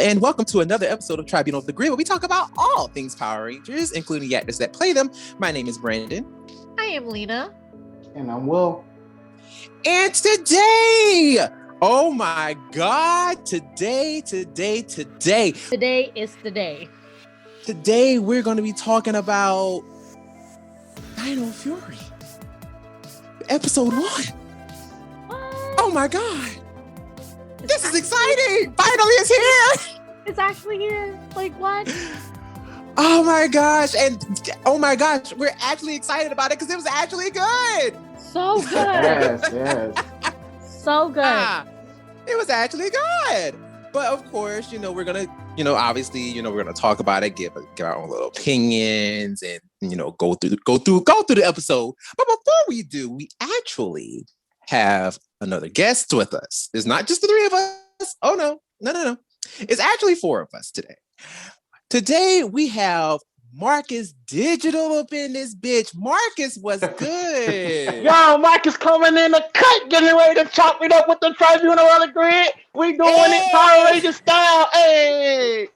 and welcome to another episode of Tribunal of the Grid, where we talk about all things Power Rangers, including the actors that play them. My name is Brandon. I am Lena. And I'm Will. And today, oh my God, today is the day. Today, we're going to be talking about Dino Fury, episode 1. Oh my God. This is exciting! Finally, it's here! It's actually here. Like, what? Oh my gosh. And oh my gosh, we're actually excited about it because it was actually good. So good. Yes. So good. It was actually good. But of course, we're going to, obviously, we're going to talk about it, give our own little opinions and, go through the episode. But before we do, we actually have another guest with us. It's not just the three of us. Oh, no. It's actually 4 of us today. Today, we have Marcus Digital up in this bitch. Marcus, was good? Yo, Marcus coming in the cut, getting ready to chop it up with the Tribunal of the Grid. We doing it Power Ranger style. Hey!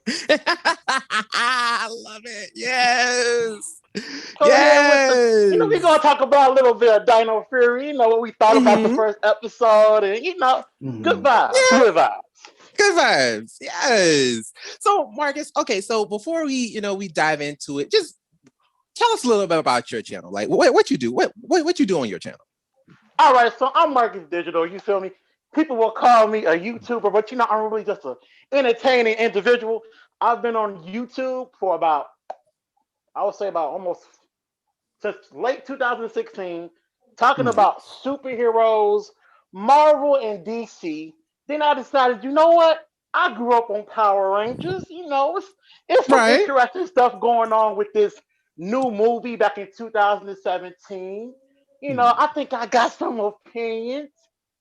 I love it. Yes. So yes. We're going to talk about a little bit of Dino Fury, what we thought about the first episode, and, good vibes. Yeah. Good vibes. Good vibes. Yes. So, Marcus, okay, so before we dive into it, just tell us a little bit about your channel. Like, what you do? What you do on your channel? All right, so I'm Marcus Digital. You feel me? People will call me a YouTuber, but I'm really just an entertaining individual. I've been on YouTube for about almost since late 2016, talking about superheroes, Marvel and DC. Then I decided, you know what? I grew up on Power Rangers. It's some interesting stuff going on with this new movie back in 2017. I think I got some opinions.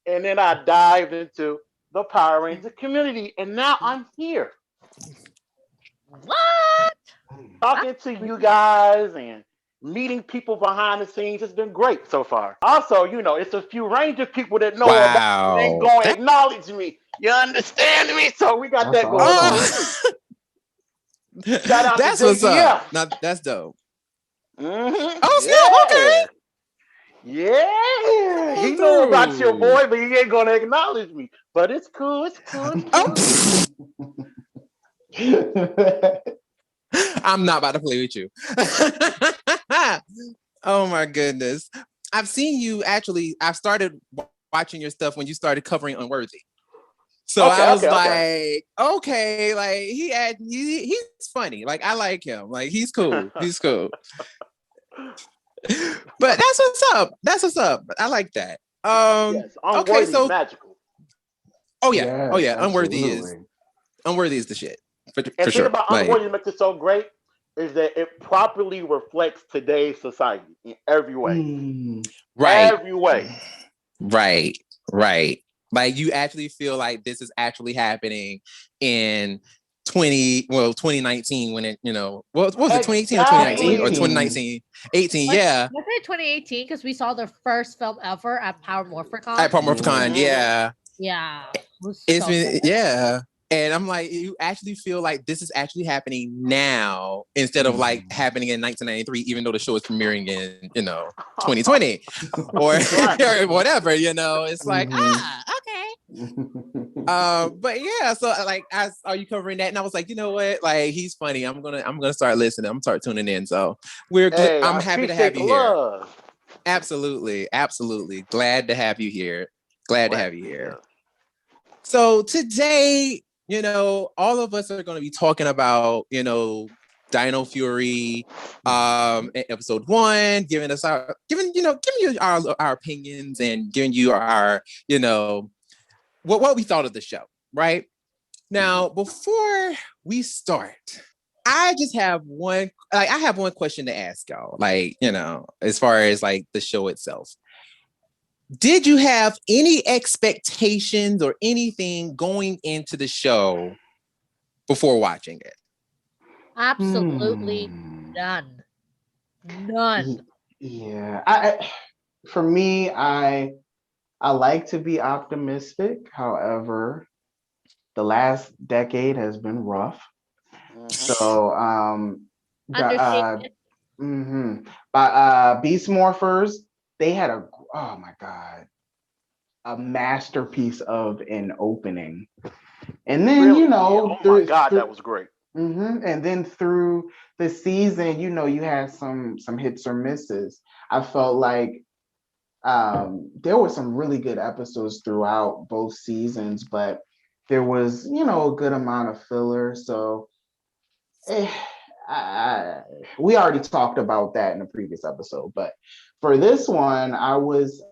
And then I dived into the Power Ranger community. And now I'm here. What? Talking to you guys and meeting people behind the scenes. It's been great so far. Also, it's a few Ranger people that know about me. They ain't going to acknowledge me. You understand me? So we got that going on. Shout out that's to what's up. JDF. Now, that's dope. Mm-hmm. Oh, snap. Okay. Yeah. He know about your boy, but he ain't going to acknowledge me. But it's cool. It's cool. I'm not about to play with you. Oh my goodness. I've seen you actually. I've started watching your stuff when you started covering Unworthy. So I was like, he's funny. Like, I like him. Like, he's cool. He's cool. But that's what's up. I like that. Yes, Unworthy is magical. Oh yeah. Unworthy is the shit. For and sure. About Unworthy makes it so great is that it properly reflects today's society in every way. Right. Every way. Right. Like, you actually feel like this is actually happening in 2019 when it, what was it, 2018 or 2019 or 2019? 18, yeah. Was it 2018? Because we saw the first film ever at Power Morphicon. At Power Morphicon, yeah. Yeah. It's been, yeah. And I'm like, you actually feel like this is actually happening now instead of like happening in 1993, even though the show is premiering in, 2020 or whatever, it's like, okay. But yeah, so like, I saw you covering that and I was like, you know what? Like, he's funny. I'm going to start listening. I'm start tuning in. So I'm happy to have you here. Absolutely. Glad to have you here. So today, all of us are going to be talking about, Dino Fury, episode 1, giving you our opinions and giving you our, what we thought of the show, right? Now, before we start, I just have one question to ask y'all, like, as far as like the show itself. Did you have any expectations or anything going into the show before watching it? Absolutely none. Yeah. For me, I like to be optimistic. However, the last decade has been rough. Mhm. So Understatement. Beast Morphers, they had oh my God, a masterpiece of an opening. And then, Really? you know, Oh my God, that was great. and then through the season, you know, you had some hits or misses. I felt like there were some really good episodes throughout both seasons, but there was, you know, a good amount of filler. So eh, we already talked about that in the previous episode, but for this one, I was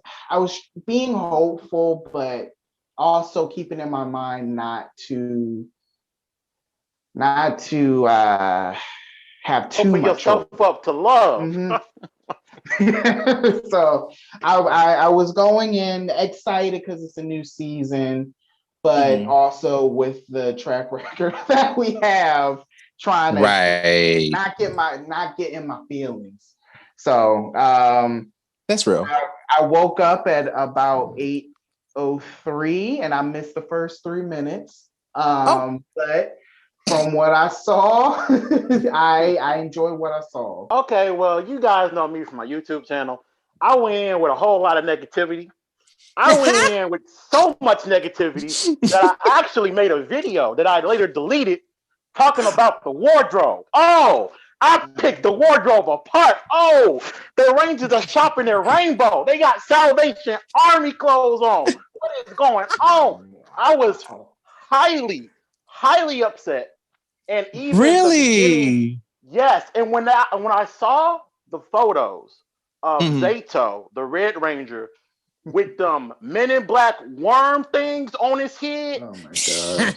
being hopeful, but also keeping in my mind not to have too Open much yourself hope. up to love. Mhm. So I was going in excited because it's a new season, but also with the track record that we have, trying to Right. not get in my feelings. So That's real. I woke up at about 8:03 and I missed the first 3 minutes. But from what I saw, I enjoyed what I saw. Okay, well, you guys know me from my YouTube channel. I went in with a whole lot of negativity. I went in with so much negativity that I actually made a video that I later deleted talking about the wardrobe. Oh, I picked the wardrobe apart. Oh, the Rangers are shopping their rainbow. They got Salvation Army clothes on. What is going on? I was highly, highly upset. And even the beginning, Really? yes. And when I saw the photos of Mhm. Zato, the Red Ranger, with them Men in Black worm things on his head, Oh my God.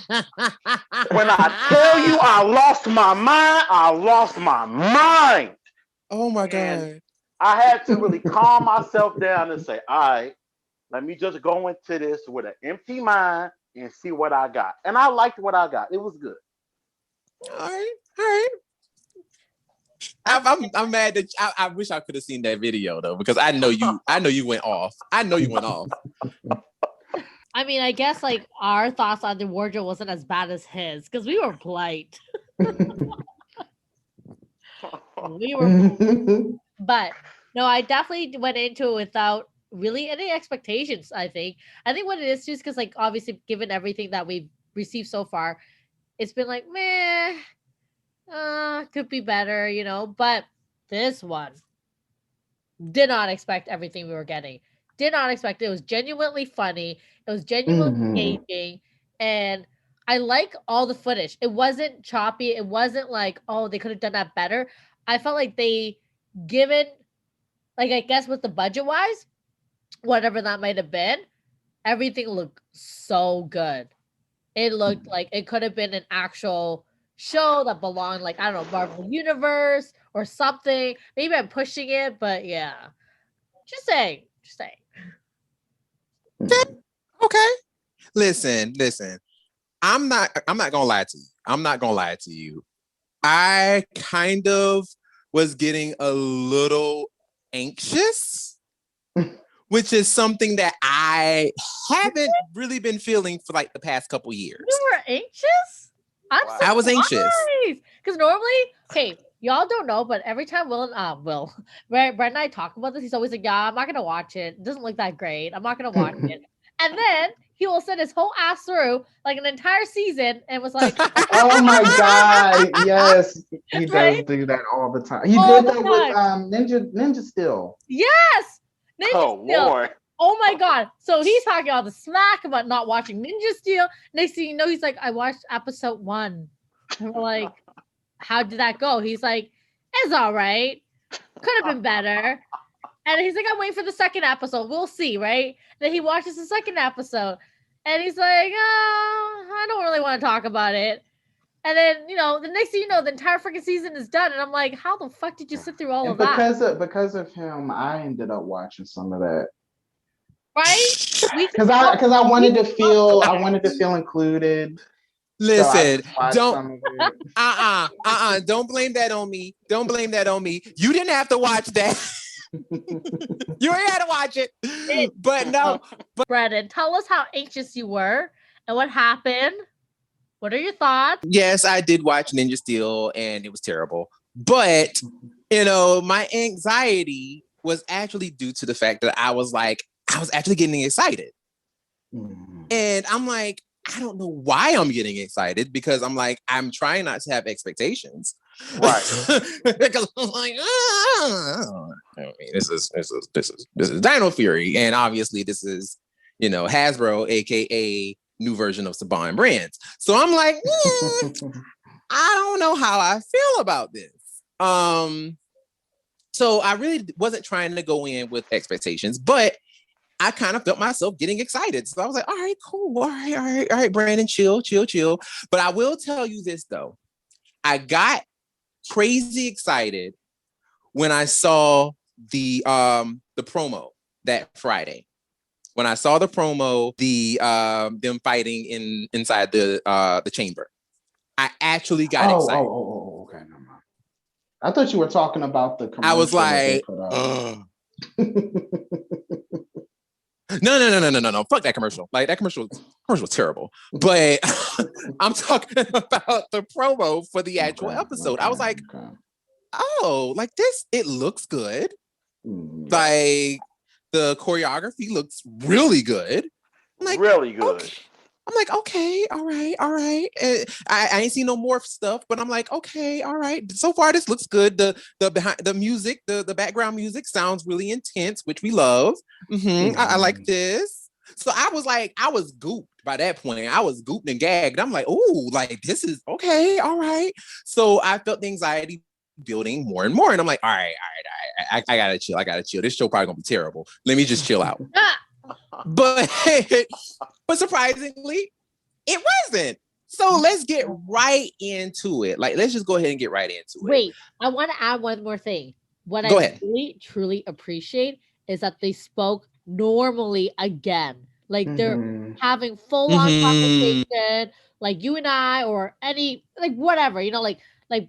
when I tell you I lost my mind, I lost my mind. Oh my And God. I had to really calm myself down and say, all right, let me just go into this with an empty mind and see what I got. And I liked what I got. It was good. All right. All right. I'm mad that I wish I could have seen that video though, because I know you went off. I know you went off. I mean, I guess like our thoughts on the wardrobe wasn't as bad as his because we were polite. We were, but no, I definitely went into it without really any expectations. I think what it is too is because like obviously given everything that we've received so far, it's been like meh, could be better, you know. But this one did not expect everything we were getting. Did not expect it. It was genuinely funny. It was genuinely engaging, and I like all the footage. It wasn't choppy. It wasn't like, oh, they could have done that better. I felt like they given, like I guess with the budget wise, whatever that might have been, everything looked so good. It looked like it could have been an actual show that belonged, like, I don't know, Marvel Universe or something. Maybe I'm pushing it, but yeah. Just saying. Just saying. Okay. Listen. I'm not gonna lie to you. I'm not gonna lie to you. I kind of was getting a little anxious, which is something that I haven't really been feeling for like the past couple years. You were anxious? I'm Wow. so I was anxious. because normally, okay, y'all don't know, but every time Brent and I talk about this, he's always like, "Yeah, I'm not gonna watch it. It doesn't look that great. I'm not gonna watch it." And then he will send his whole ass through like an entire season and was like, Oh my God. Yes. He Right? does do that all the time. He All did the that with time. Ninja Steel. Yes, Ninja Oh Steel. Lord. Oh my God. So he's talking all the smack about not watching Ninja Steel. Next thing you know, he's like, I watched episode 1. And we're like, how did that go? He's like, it's all right. Could have been better. And he's like, I'm waiting for the second episode. We'll see, right? Then he watches the second episode. And he's like, I don't really want to talk about it. And then, you know, the next thing you know, the entire freaking season is done. And I'm like, how the fuck did you sit through all And of that? because of him, I ended up watching some of that. Right? Because I wanted to feel included. Listen, So I watched some of it. don't blame that on me. Don't blame that on me. You didn't have to watch that. You ain't had to watch it. But no. Brennan, tell us how anxious you were and what happened. What are your thoughts? Yes, I did watch Ninja Steel and it was terrible. But, you know, my anxiety was actually due to the fact that I was actually getting excited. And I'm like, I don't know why I'm getting excited because I'm trying not to have expectations. Right. Because I'm like, I mean, this is Dino Fury. And obviously this is, you know, Hasbro, aka new version of Saban Brands. So I'm like, I don't know how I feel about this. So I really wasn't trying to go in with expectations, but I kind of felt myself getting excited. So I was like, all right, cool. All right, Brandon, chill. But I will tell you this though. I got crazy excited when I saw the promo that Friday. When I saw the promo, them fighting inside the chamber. I actually got excited. Okay, never mind. I thought you were talking about the commercial. I was like, No. Fuck that commercial. Like that commercial was terrible. But I'm talking about the promo for the actual episode. I was like, oh, like this, it looks good. Like the choreography looks really good. Like, really good. Okay. I'm like, okay, all right. I ain't seen no more stuff, but I'm like, okay, all right. So far, this looks good. The music, the background music sounds really intense, which we love. I like this. So I was gooped by that point. I was gooped and gagged. I'm like, oh, like this is okay, all right. So I felt the anxiety building more and more, and I'm like, all right. I gotta chill. This show probably gonna be terrible. Let me just chill out. But surprisingly, it wasn't. So let's get right into it. Like, let's just go ahead and get right into it. Wait, I want to add one more thing. What Go I ahead. really, truly appreciate is that they spoke normally again. Like they're having full-on conversation, like you and I, or any, like whatever, you know, like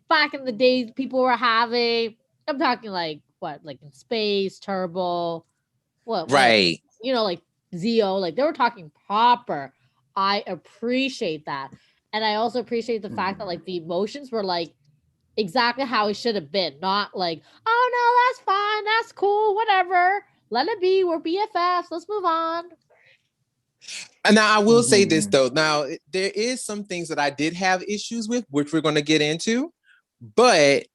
back in the days people were having. I'm talking like what, like in Space, Turbo, what, Right. you know, like Zeo, like they were talking proper. I appreciate that. And I also appreciate the fact that like the emotions were like exactly how it should have been. Not like, oh no, that's fine, that's cool, whatever. Let it be. We're BFFs. Let's move on. And now I will say this though. Now there is some things that I did have issues with, which we're going to get into, but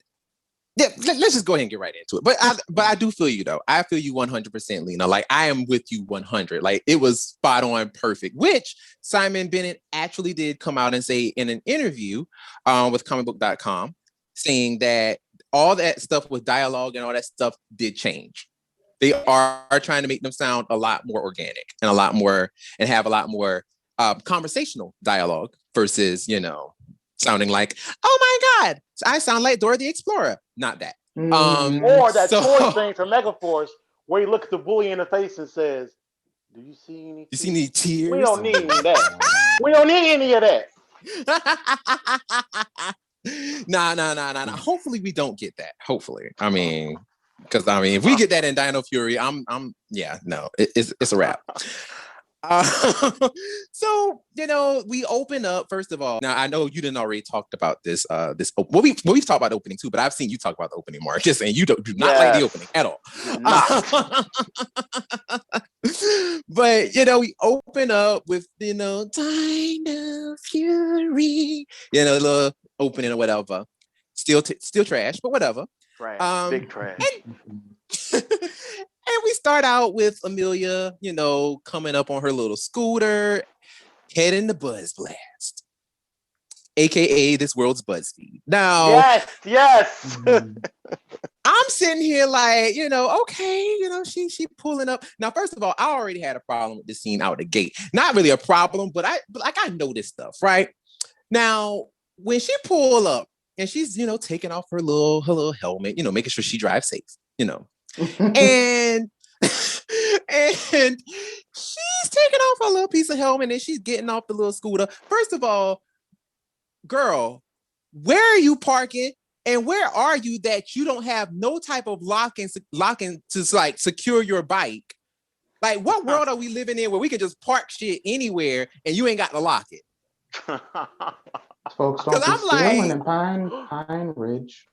yeah, let's just go ahead and get right into it. But I do feel you though. I feel you 100%, Lena. Like I am with you 100. Like it was spot on, perfect. Which Simon Bennett actually did come out and say in an interview with comicbook.com, saying that all that stuff with dialogue and all that stuff did change. They are trying to make them sound a lot more organic and have a lot more conversational dialogue versus, you know, sounding like, oh my God, I sound like Dora the Explorer. Not that. Or that toy thing from Megaforce where you look at the bully in the face and says, do you see any tears? You see any tears? We don't need any of that. We don't need any of that. Nah. Hopefully we don't get that. Hopefully. I mean, because if we get that in Dino Fury, it's a wrap. So, you know, we open up first of all. Now I know you didn't already talked about this. We've talked about the opening too, but I've seen you talk about the opening, Marcus, and you do not like the opening at all. But you know, we open up with, you know, Dino Fury, you know, a little opening or whatever. Still trash, but whatever. Trash, big trash. And we start out with Amelia, you know, coming up on her little scooter, heading to Buzz Blast, aka this world's BuzzFeed. Now, yes. I'm sitting here like, you know, okay, you know, she pulling up. Now, first of all, I already had a problem with this scene out the gate. Not really a problem, but I noticed stuff, right? Now, when she pull up and she's, you know, taking off her little helmet, you know, making sure she drives safe, you know. and she's taking off her little piece of helmet and she's getting off the little scooter. First of all, girl, where are you parking? And where are you that you don't have no type of locking to like secure your bike? Like, what world are we living in where we can just park shit anywhere and you ain't got to lock it? Folks don't be I'm stealing like, in Pine Ridge.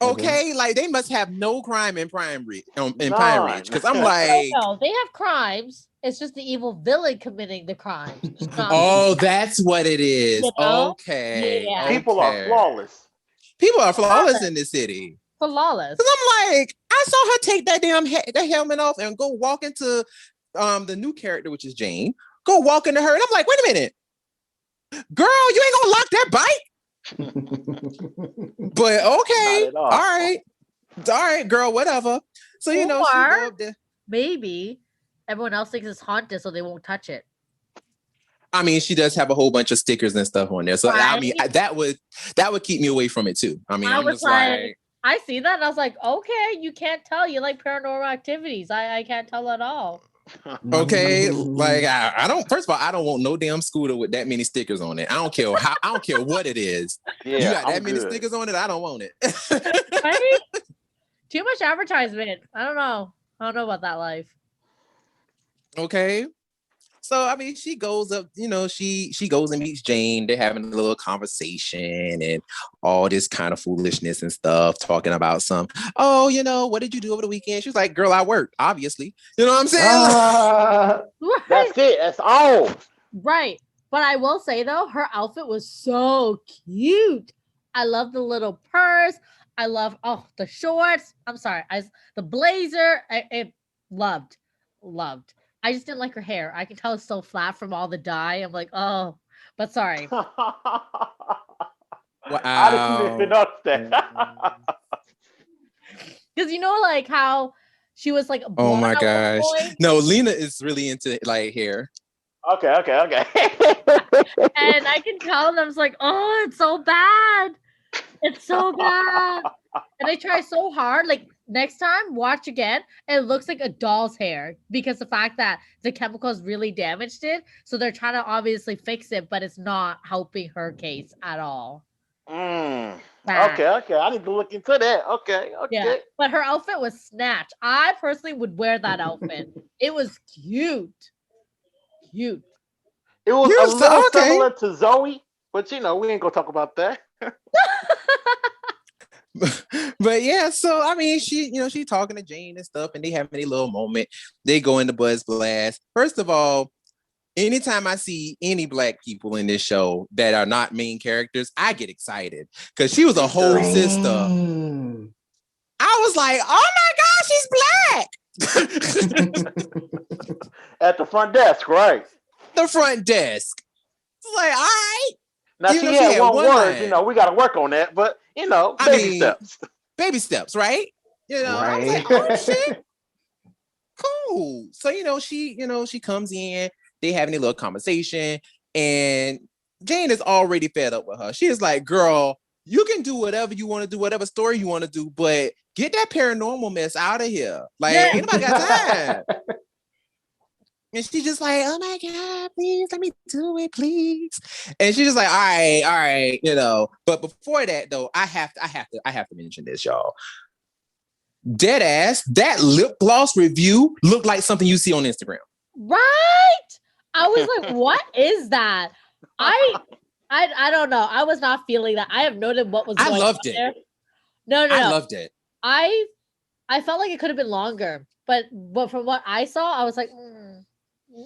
okay, like they must have no crime in Pine Ridge. None. Because I'm like, No, they have crimes. It's just the evil villain committing the crimes. oh, that's what it is. You know? Okay. Yeah. People are Okay. flawless. People are flawless in this city. Flawless. Because I'm like, I saw her take that damn that helmet off and go walk into the new character, which is Jane. Go walk into her, and I'm like, wait a minute, girl, you ain't gonna lock that bike. But okay, all right, girl, whatever. So you know, she go up there. Maybe everyone else thinks it's haunted, so they won't touch it. I mean, she does have a whole bunch of stickers and stuff on there, so I mean, that would keep me away from it too. I mean, I'm just like, I see that, and I was like, okay, you can't tell. You like Paranormal Activities. I can't tell at all. Okay, like I don't. First of all, I don't want no damn scooter with that many stickers on it. I don't care how. I don't care what it is. Yeah, you got that many stickers on it. I don't want it. Right? Too much advertisement. I don't know about that life. Okay. So I mean, she goes up, you know, she goes and meets Jane. They're having a little conversation and all this kind of foolishness and stuff, talking about oh, you know, what did you do over the weekend? She's like, girl, I worked, obviously. You know what I'm saying? Right. That's it. That's all. Right. But I will say though, her outfit was so cute. I love the little purse. I love the shorts. I'm sorry, the blazer. I loved. I just didn't like her hair. I can tell it's so flat from all the dye. I'm like, oh, but sorry. Wow. I didn't even notice that. Because you know, like how she was like, oh my gosh, no, Lena is really into like hair. Okay. And I can tell them, it's like, oh, it's so bad. It's so bad. And I try so hard. Like next time, watch again. It looks like a doll's hair because the fact that the chemicals really damaged it. So they're trying to obviously fix it, but it's not helping her case at all. Okay. I need to look into that. Okay. Yeah. But her outfit was snatched. I personally would wear that outfit. It was cute. It was a little similar to Zoe, but you know, we ain't gonna talk about that. But yeah, so I mean, she talking to Jane and stuff, and they have a little moment. They go into Buzz Blast. First of all, anytime I see any black people in this show that are not main characters, I get excited because she was a whole sister. I was like, oh my God, she's black. At the front desk, right? The front desk. It's like, all right. Now she had one word, you know, we got to work on that, but you know, baby steps, right? You know, right. I was like, oh shit, cool. So she comes in, they having a little conversation, and Jane is already fed up with her. She is like, girl, you can do whatever you want to do, whatever story you want to do, but get that paranormal mess out of here. Like, ain't nobody got time. And she's just like, oh my God, please let me do it, please. And she's just like, all right, you know. But before that, though, I have to mention this, y'all. Dead ass, that lip gloss review looked like something you see on Instagram. Right? I was like, what is that? I don't know. I was not feeling that. I have noted what was going on. I loved it. There. No. I loved it. I felt like it could have been longer, but from what I saw, I was like,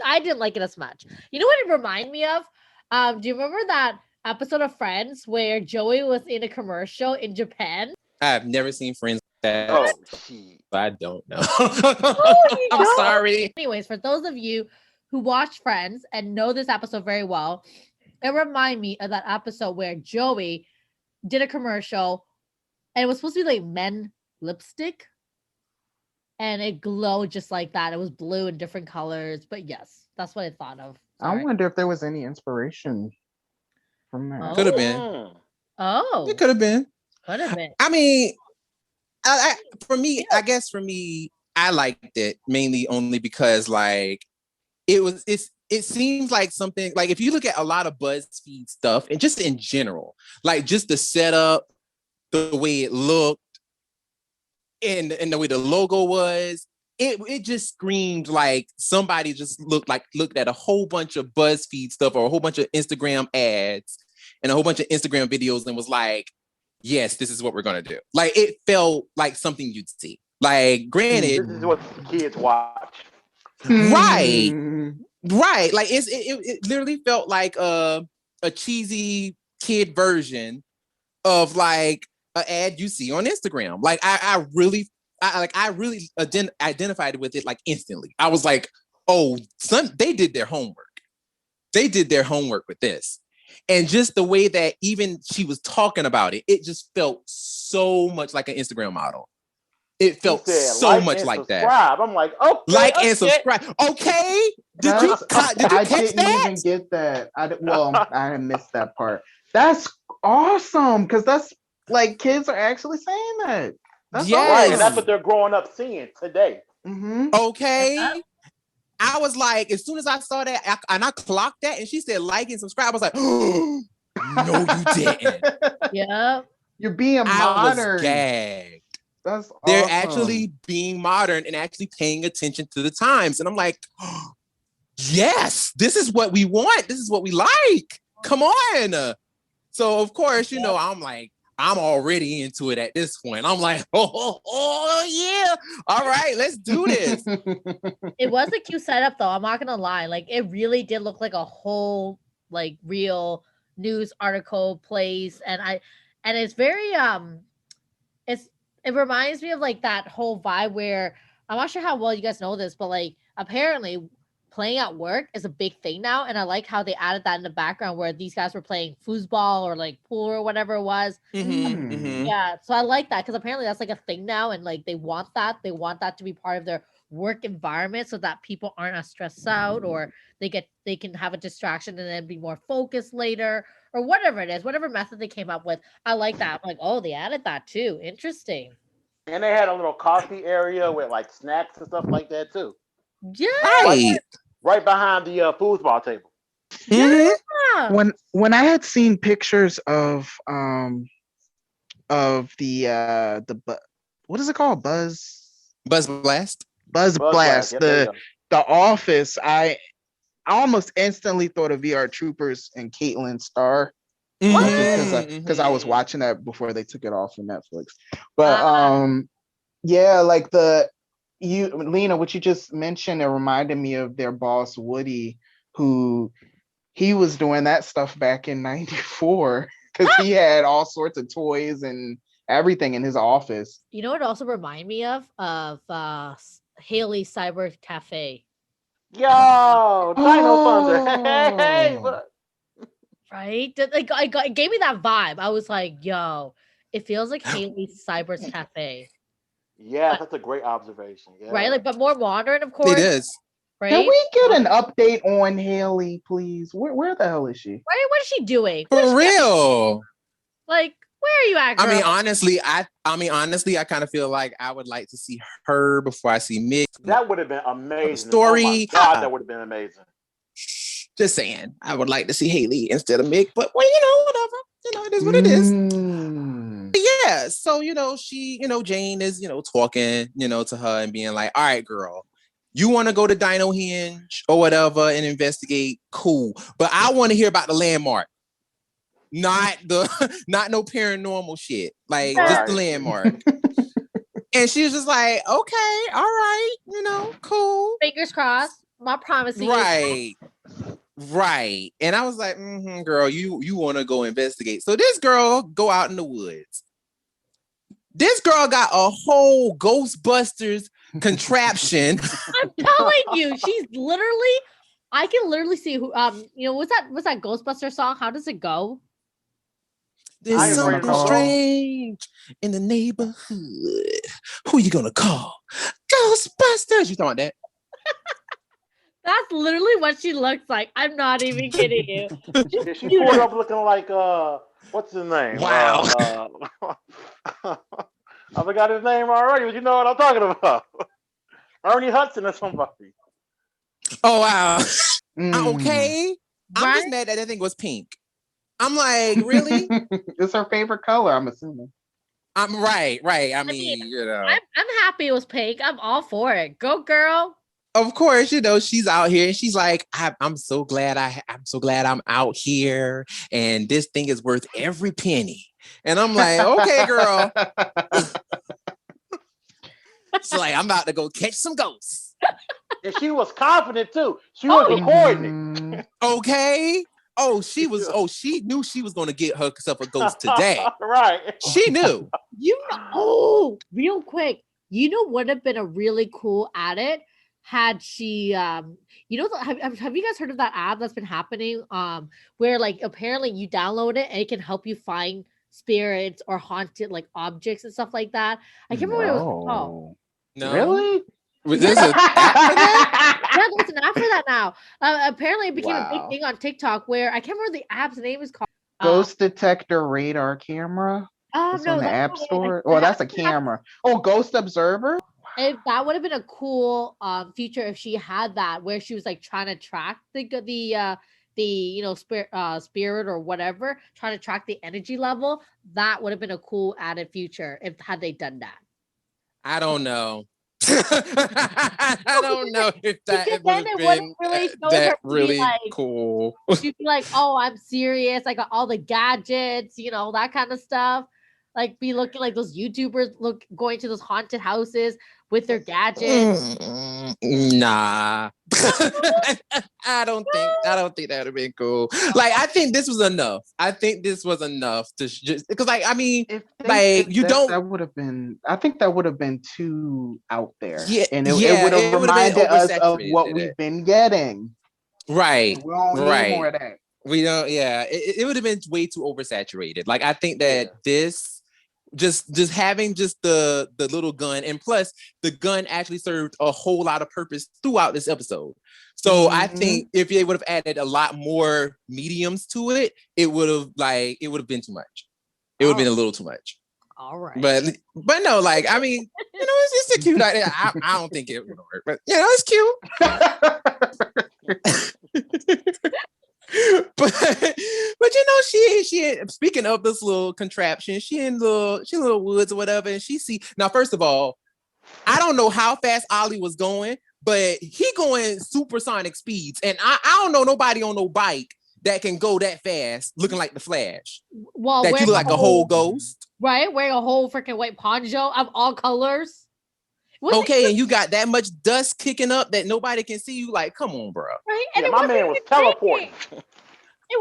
I didn't like it as much. You know what it reminded me of? Do you remember that episode of Friends where Joey was in a commercial in Japan? I've never seen Friends. I don't know. I'm sorry. Anyways, for those of you who watch Friends and know this episode very well, it reminded me of that episode where Joey did a commercial and it was supposed to be like men lipstick. And it glowed just like that. It was blue in different colors. But yes, that's what I thought of. Sorry. I wonder if there was any inspiration from that. Could have been. Oh. It could have been. Could have been. I mean, for me, I liked it mainly only because like it seems like something like if you look at a lot of BuzzFeed stuff and just in general, like just the setup, the way it looked, and the way the logo was, it just screamed like somebody just looked at a whole bunch of BuzzFeed stuff or a whole bunch of Instagram ads and a whole bunch of Instagram videos and was like, yes, this is what we're gonna do. Like it felt like something you'd see. Like, granted, this is what the kids watch. Right. Like it literally felt like a cheesy kid version of like an ad you see on Instagram. Like I really identified with it like instantly. I was like, oh, they did their homework. They did their homework with this. And just the way that even she was talking about it, it just felt so much like an Instagram model. It felt so much like subscribe. I'm like, okay, like and subscribe. Okay, did you catch that? I didn't even get that. I missed that part. That's awesome because that's like kids are actually saying that. That's right, and that's what they're growing up seeing today. Mm-hmm. Okay. I was like, as soon as I saw that, and I clocked that, and she said like and subscribe. I was like, oh, no, you didn't. Yeah. You're being modern. I was gagged. That's awesome. They're actually being modern and actually paying attention to the times. And I'm like, oh, yes, this is what we want. This is what we like. Come on. So, of course, you know, I'm like, I'm already into it at this point. I'm like, oh yeah. All right, let's do this. It was a cute setup though. I'm not gonna lie. Like it really did look like a whole like real news article place. And it's very it reminds me of like that whole vibe where I'm not sure how well you guys know this, but like apparently playing at work is a big thing now. And I like how they added that in the background where these guys were playing foosball or like pool or whatever it was. Yeah. So I like that because apparently that's like a thing now. And like they want that. They want that to be part of their work environment so that people aren't as stressed out or they can have a distraction and then be more focused later or whatever it is, whatever method they came up with. I like that. I'm like, oh, they added that too. Interesting. And they had a little coffee area with like snacks and stuff like that too. Yeah. Right behind the foosball table. Yeah. When I had seen pictures of the what is it called? Buzz Blast, the office, I almost instantly thought of VR Troopers and Caitlin Starr. Because I was watching that before they took it off of Netflix. But yeah, like Lena, what you just mentioned, it reminded me of their boss Woody, who he was doing that stuff back in '94 because he had all sorts of toys and everything in his office. You know what? It also reminded me of Haley Cyber Cafe. Yo, Dino Thunder. Hey, right? It gave me that vibe. I was like, yo, it feels like Haley's Cyber's Cafe. Yeah, that's a great observation. Yeah. Right? Like, but more modern, of course. It is. Right? Can we get an update on Haley, please? Where the hell is she? Right? What is she doing? For real. Like, where are you at, girl? I mean, honestly, I kind of feel like I would like to see her before I see Mick. That would have been amazing. Story. Oh my God, that would have been amazing. Just saying, I would like to see Haley instead of Mick, but well, whatever. It is what it is. But yeah, so she, Jane is, talking, to her and being like, all right, girl, you want to go to Dinohenge or whatever and investigate, cool. But I want to hear about the landmark. Not no paranormal shit. Like just the landmark. And she was just like, okay, all right, cool. Fingers crossed. My promise. Right. And I was like, girl, you want to go investigate. So this girl go out in the woods. This girl got a whole Ghostbusters contraption. I'm telling you, she's literally, I can literally see who, what's that Ghostbuster song? How does it go? There's something strange in the neighborhood. Who you gonna call? Ghostbusters. You talking about that? That's literally what she looks like. I'm not even kidding you. She pulled up looking like what's his name? Wow. I forgot his name already, but you know what I'm talking about. Ernie Hudson or somebody. Oh wow. Okay. I'm just mad that that thing was pink. I'm like, really? It's her favorite color, I'm assuming. I'm right. I mean, you know. I'm happy it was pink. I'm all for it. Go, girl. Of course, you know, she's out here and she's like, I'm so glad I'm out here and this thing is worth every penny. And I'm like, okay, girl. She's like, I'm about to go catch some ghosts. And she was confident too. She was recording it. Okay. She knew she was going to get herself a ghost today. Right. She knew. Real quick. You know what would have been a really cool edit had she have you guys heard of that app that's been happening where like apparently you download it and it can help you find spirits or haunted like objects and stuff like that? I can't remember what it was called. No. Really? There's an app for that? Yeah, there's an app for that now. Apparently it became a big thing on TikTok where I can't remember the app's name is called. Ghost detector radar camera. It's on the app store. Oh, that's a camera. Oh, Ghost Observer. If that would have been a cool feature if she had that, where she was like trying to track the spirit or whatever, trying to track the energy level. That would have been a cool added feature had they done that. I don't know. I don't know if that would have been that really cool. She'd be like, "Oh, I'm serious. I got all the gadgets, that kind of stuff." Like be looking like those YouTubers going to those haunted houses with their gadgets. Nah. I don't think that would have been cool. Like I think this was enough. To just because I would have been. I think that would have been too out there. Yeah, and it would have reminded us of what we've been getting. Right. We don't need more of that. We don't. Yeah, it would have been way too oversaturated. Like I think that this. Just having just the little gun, and plus the gun actually served a whole lot of purpose throughout this episode. So I think if they would have added a lot more mediums to it, it would have been too much. It would have been a little too much. All right. But no, like I mean, it's a cute idea. I don't think it would work, but it's cute. But she speaking of this little contraption, she in little woods or whatever, and she see now. First of all, I don't know how fast Ollie was going, but he going supersonic speeds, and I don't know nobody on no bike that can go that fast, looking like the Flash. Well, that you look like a whole ghost, right? Wearing a whole freaking white poncho of all colors. And you got that much dust kicking up that nobody can see you. Like, come on, bro. Right? And my man was teleporting.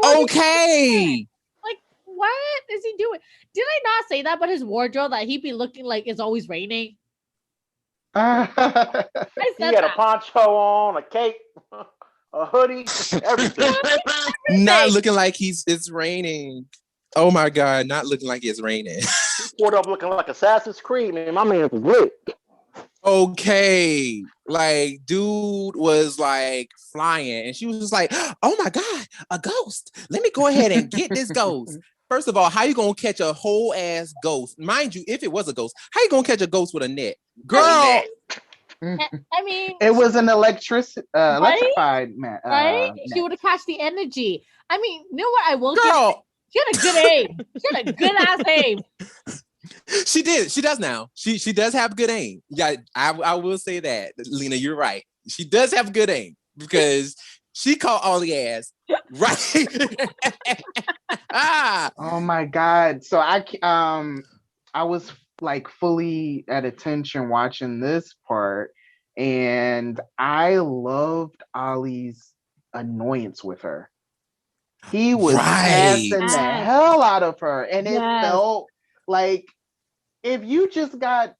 Okay. Like, what is he doing? Did I not say that? But his wardrobe that he'd be looking like it's always raining. He had a poncho on, a cape, a hoodie, everything. Not looking like it's raining. Oh my God, not looking like it's raining. He pulled up looking like Assassin's Creed, man. My man was lit. Okay, like dude was like flying, and she was just like, "Oh my God, a ghost! Let me go ahead and get this ghost." First of all, how you gonna catch a whole ass ghost? Mind you, if it was a ghost, how you gonna catch a ghost with a net, girl? I mean, it was an electrified man, right? She would have catched the energy. I mean, you know what? I will. Girl, she had a good aim. She had a good ass aim. She did. She does now. She does have good aim. Yeah, I will say that, Lena. You're right. She does have good aim because she caught all the ass. Right. Oh my God. So I was like fully at attention watching this part, and I loved Ollie's annoyance with her. He was passing the hell out of her, and it felt like if you just got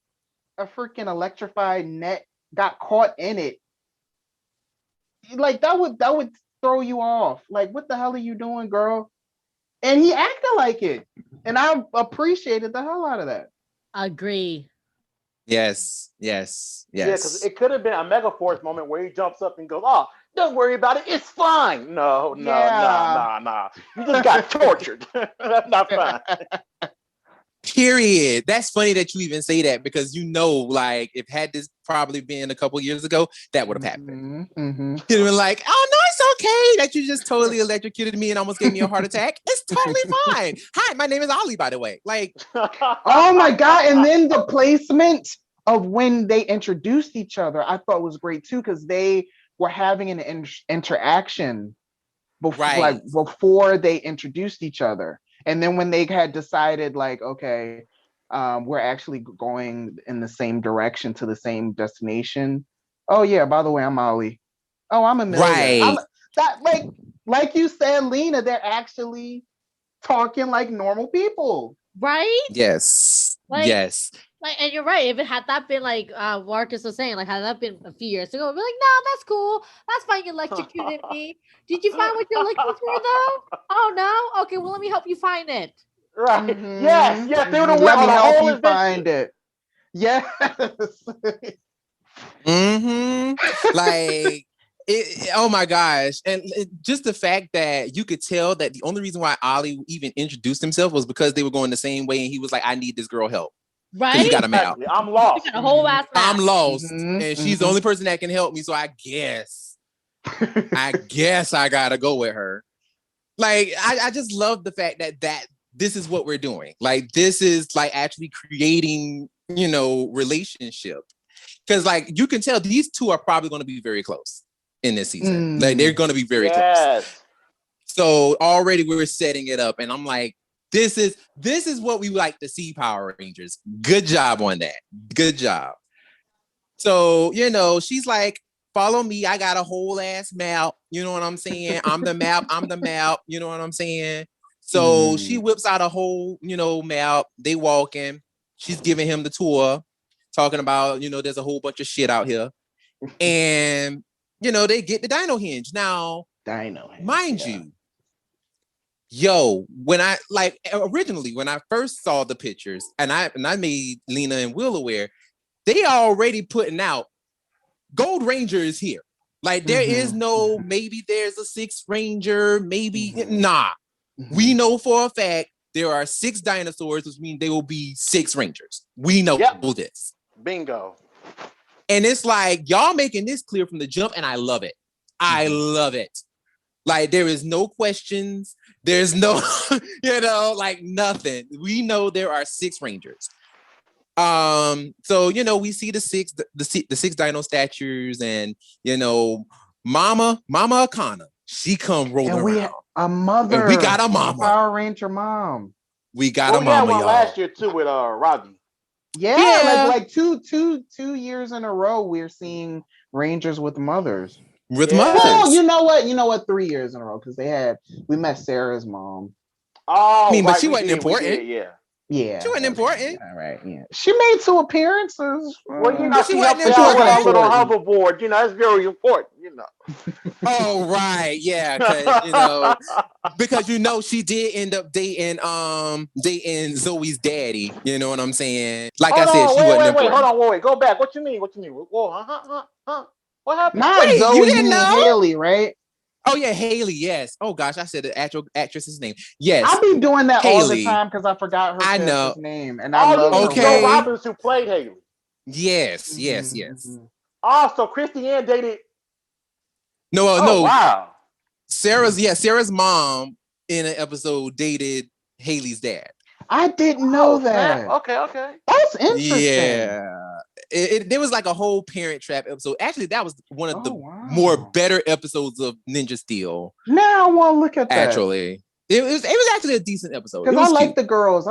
a freaking electrified net, got caught in it, like that would throw you off. Like, what the hell are you doing, girl? And he acted like it, and I appreciated the hell out of that. Agree. Yes. Yeah, because it could have been a Megaforce moment where he jumps up and goes, "Oh, don't worry about it. It's fine." No. You just got tortured. That's not fine. Period. That's funny that you even say that because like if had this probably been a couple years ago, that would have happened. You'd have been like, "Oh no, it's okay. that you just totally electrocuted me and almost gave me a heart attack. It's totally fine. Hi, my name is Ollie, by the way. Like, oh my God. And then the placement of when they introduced each other, I thought was great too, because they were having an interaction before they introduced each other. And then when they had decided, like, okay, we're actually going in the same direction to the same destination. Oh yeah, by the way, I'm Ollie. Oh, I'm Amelia. Right. Like you said, Lena, they're actually talking like normal people. Right? Yes. Yes. Like, and you're right. If it had that been like Marcus was saying, like, had that been a few years ago, we'd be like, no, that's cool. That's fine. You electrocuted me. Did you find what you're looking for, though? Oh no. Okay, well, let me help you find it. Right. Mm-hmm. Yes. They would have Let went me on a help whole you adventure. find it. Yes. Like, oh my gosh. And just the fact that you could tell that the only reason why Ollie even introduced himself was because they were going the same way, and he was like, I need this girl help. Right? Because you got a map. I'm lost. You got a whole ass map. I'm lost. Mm-hmm. And she's the only person that can help me. So I guess I gotta go with her. Like, I just love the fact that this is what we're doing. Like, this is like actually creating, relationship. Because like you can tell these two are probably going to be very close in this season. Like, they're going to be very close. So already we're setting it up, and I'm like, this is what we like to see, Power Rangers. Good job on that. Good job. So, she's like, follow me. I got a whole ass map. You know what I'm saying? I'm the map. You know what I'm saying? So she whips out a whole, map. They walking. She's giving him the tour, talking about, there's a whole bunch of shit out here. And, they get the Dinohenge. Now, mind you, when I originally, when I first saw the pictures and I made Lena and Will aware, they already putting out Gold Ranger is here. Like, there is no, maybe there's a sixth Ranger, maybe nah. We know for a fact there are 6 dinosaurs, which means there will be 6 Rangers. We know this. Bingo. And it's like, y'all making this clear from the jump, and I love it. I love it. Like, there is no questions. There's no, like nothing. We know there are 6 Rangers. So, we see the 6 dino statues, and, Mama Akana, she come rolling around. A mother. And we got a mama. Power Ranger mom. We got a mama, y'all. Last year too with Robbie. Yeah. Like two years in a row, we're seeing Rangers with mothers. Mothers. Well, you know what? 3 years in a row, because we met Sarah's mom. Oh, but she wasn't important. Yeah, she wasn't important. All right, yeah. She made 2 appearances. Well, she helped wasn't out with a important. little hoverboard. It's very important. Oh right, yeah, because she did end up dating Zoe's daddy. You know what I'm saying? Like I said, she wasn't important. Hold on, wait. Go back. What you mean? Whoa, What happened? Not Zoe, you didn't know? Haley, right? Oh yeah, Haley. Yes. Oh gosh, I said the actual actress's name. Yes. I've been doing that Haley. all the time because I forgot her character's name, and I love her. Joe Robbins, who played Haley. Yes. Also, Christy Ann dated. No. Wow. Sarah's mom in an episode dated Haley's dad. I didn't know that. Okay. That's interesting. Yeah. There was like a whole Parent Trap episode. Actually, that was one of the more better episodes of Ninja Steel. Now I want to look at that. Actually, it was actually a decent episode. Because I like the girls.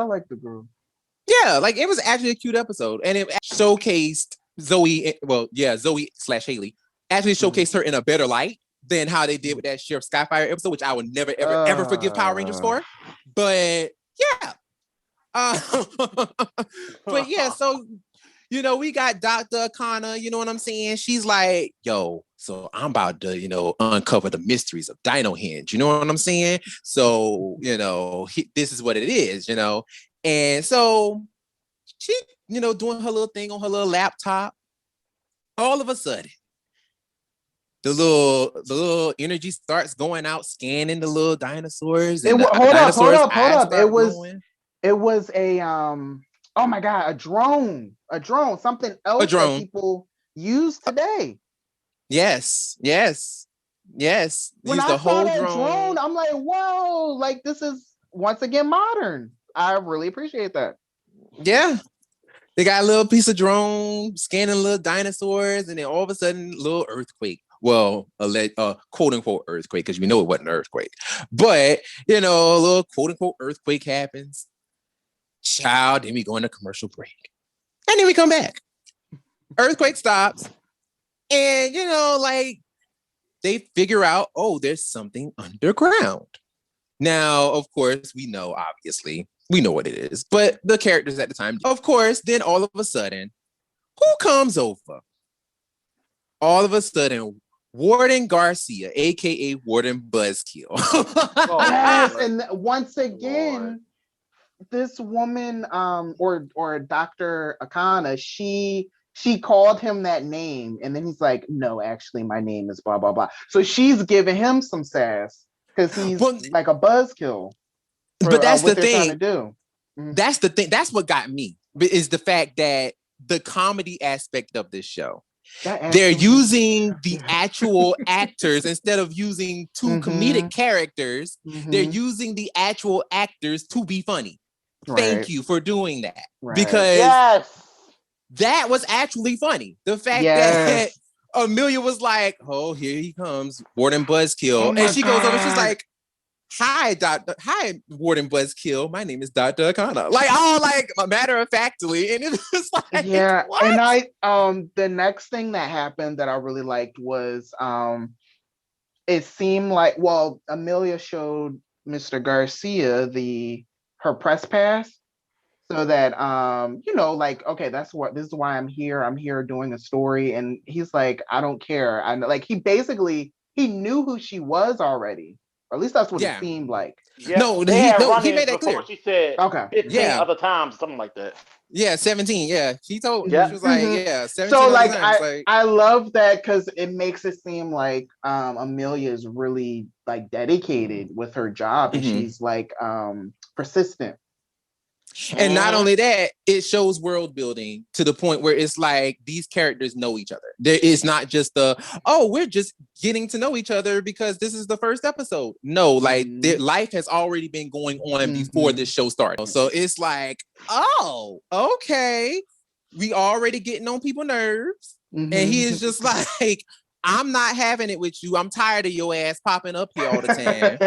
Yeah, like it was actually a cute episode, and it showcased Zoe. Well, yeah, Zoe/Haley actually showcased her in a better light than how they did with that Sheriff Skyfire episode, which I would never ever forgive Power Rangers for. But yeah, but yeah, so. We got Dr. Akana, you know what I'm saying? She's like, yo, so I'm about to, uncover the mysteries of Dinohenge, you know what I'm saying? So, this is what it is, And so she, doing her little thing on her little laptop. All of a sudden, the little energy starts going out, scanning the little dinosaurs. And hold up. It was a oh my God, a drone, something else that people use today. Yes. Yes, When use I the saw whole that drone. I'm like, whoa, like this is once again modern. I really appreciate that. Yeah. They got a little piece of drone scanning little dinosaurs, and then all of a sudden, little earthquake. Well, a quote unquote earthquake, because we know it wasn't an earthquake. But, a little quote unquote earthquake happens. Child, then we go into commercial break. And then we come back. Earthquake stops. And, they figure out, oh, there's something underground. Now, of course, we know, obviously, we know what it is, but the characters at the time, of course, then all of a sudden, who comes over? All of a sudden, Warden Garcia, aka Warden Buzzkill. Yes, and once again, this woman, or Dr. Akana, she called him that name, and then he's like, "No, actually, my name is blah blah blah." So she's giving him some sass because he's like a buzzkill. But that's what the they're thing. trying to do. That's the thing. That's what got me. Is the fact that the comedy aspect of this show. They're using the actual actors instead of using two comedic characters. They're using the actual actors to be funny. Right. Thank you for doing that. Right. Because that was actually funny. The fact that Amelia was like, "Oh, here he comes, Warden Buzzkill," and she goes over. She's like, "Hi, Warden Buzzkill. My name is Dr. Akana." Like, matter of factly, and it was like, what? And the next thing that happened that I really liked was, it seemed like, Amelia showed Mr. Garcia her press pass, so that okay, this is why I'm here. I'm here doing a story, and he's like, I don't care. He knew who she was already. Or at least that's what it seemed like. Yeah. No, he made that clear. She said 15 other times, something like that. Yeah, 17. Yeah. She told she was like, 17 so other times. I love that because it makes it seem like Amelia is really like dedicated with her job, and she's like persistent. And not only that, it shows world building to the point where it's like these characters know each other. There is not just we're just getting to know each other because this is the first episode. No, like their life has already been going on before this show started. So it's like, oh, okay. We already getting on people's nerves. And he is just like, I'm not having it with you. I'm tired of your ass popping up here all the time.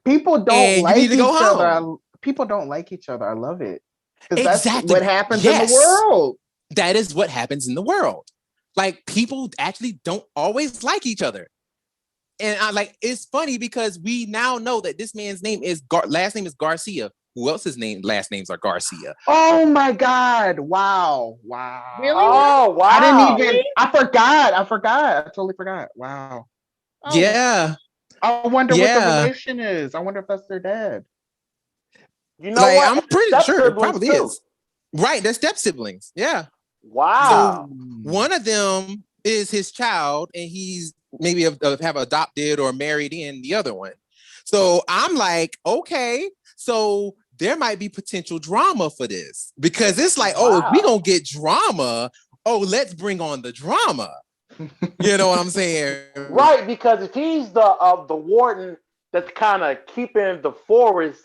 People don't like each other. People don't like each other. I love it. Exactly. That's what happens in the world. That is what happens in the world. Like, people actually don't always like each other. And it's funny because we now know that this man's name is last name is Garcia. Who else's last names are Garcia? Oh my God. Wow. Really? Oh, wow. I forgot. I totally forgot. Wow. Oh. Yeah. I wonder what the relation is. I wonder if that's their dad. You know what? I'm pretty sure it probably is. Right, they're step siblings. Yeah. Wow. So one of them is his child, and he's maybe have adopted or married in the other one. So I'm like, okay, so there might be potential drama for this because it's like, if we gonna get drama, let's bring on the drama. You know what I'm saying? Right, because if he's the warden that's kind of keeping the forest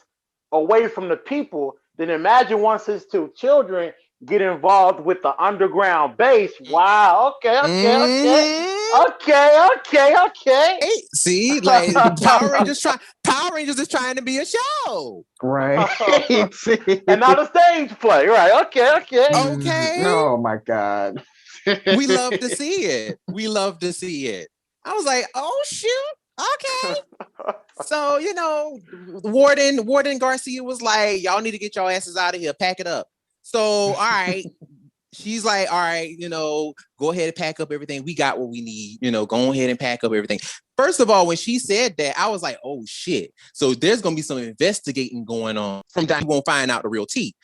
away from the people, then imagine once his two children get involved with the underground base. Wow. Okay. See, like Power Rangers is trying to be a show. Right. And not a stage play. Right. Okay. Oh my God. We love to see it. I was like, oh shoot. Okay. So, Warden Garcia was like, y'all need to get your asses out of here. Pack it up. So, all right. She's like, all right, go ahead and pack up everything. We got what we need. Go ahead and pack up everything. First of all, when she said that, I was like, oh shit. So there's going to be some investigating going on. From down, you won't find out the real tea.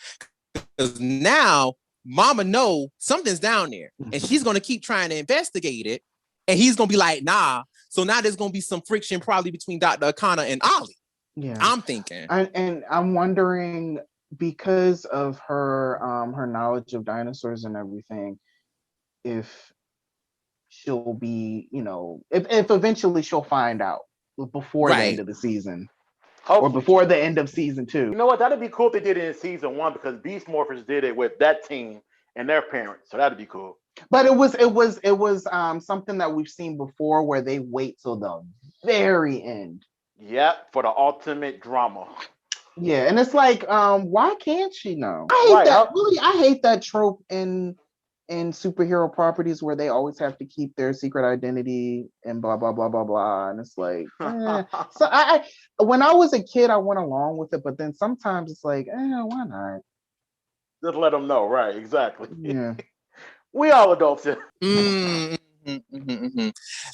Because now Mama know something's down there. And she's going to keep trying to investigate it. And he's going to be like, nah. So now there's going to be some friction probably between Dr. Akana and Ollie. Yeah, I'm thinking. And I'm wondering, because of her knowledge of dinosaurs and everything, if she'll be, if eventually she'll find out before the end of the season. Hopefully. Or before the end of season 2. You know what? That'd be cool if they did it in season 1 because Beast Morphers did it with that team and their parents. So that'd be cool. But it was something that we've seen before where they wait till the very end. Yep, for the ultimate drama. Yeah, and it's like, why can't she know? I hate that trope in superhero properties where they always have to keep their secret identity and blah blah blah blah blah. And it's like, So I when I was a kid, I went along with it, but then sometimes it's like, why not? Just let them know, right? Exactly. Yeah. We all adults here. Why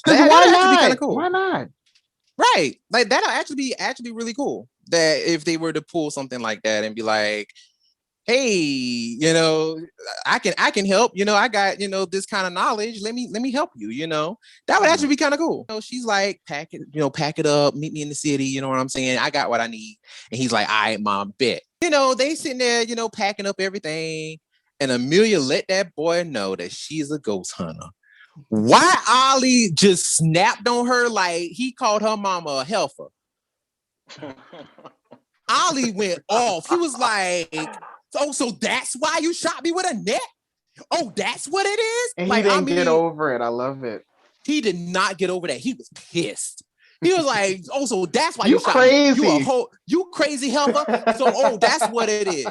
not? Cool. Why not? Right. Like that'll actually be really cool. That if they were to pull something like that and be like, hey, I can help, I got, this kind of knowledge. Let me help you, that would actually be kind of cool. She's like, pack it up, meet me in the city. You know what I'm saying? I got what I need. And he's like, all right, mom, bet. They sitting there, packing up everything. And Amelia let that boy know that she's a ghost hunter. Why Ollie just snapped on her like he called her mama a heifer? Ollie went off. He was like, so that's why you shot me with a net? Oh, that's what it is? And he didn't get over it. I love it. He did not get over that. He was pissed. He was like, oh, so that's why you shot crazy. Me. You crazy heifer? So, that's what it is.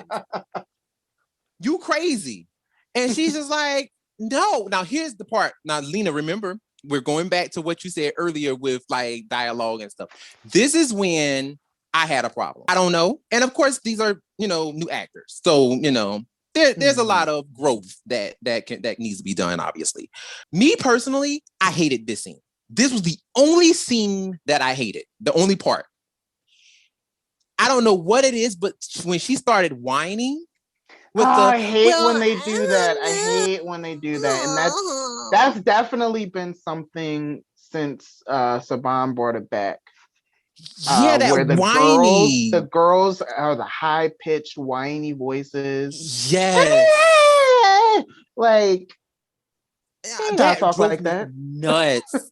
You crazy. And she's just like, no. Now, here's the part. Now, Lena, remember, we're going back to what you said earlier with like dialogue and stuff. This is when I had a problem. I don't know. And of course, these are, new actors. So, there's a lot of growth that needs to be done, obviously. Me personally, I hated this scene. This was the only scene that I hated. The only part. I don't know what it is, but when she started whining, I hate when they do that. I hate when they do that. And that's definitely been something since Saban brought it back. That where the girls are the high-pitched whiny voices. Yes. Like that talk like that. Nuts.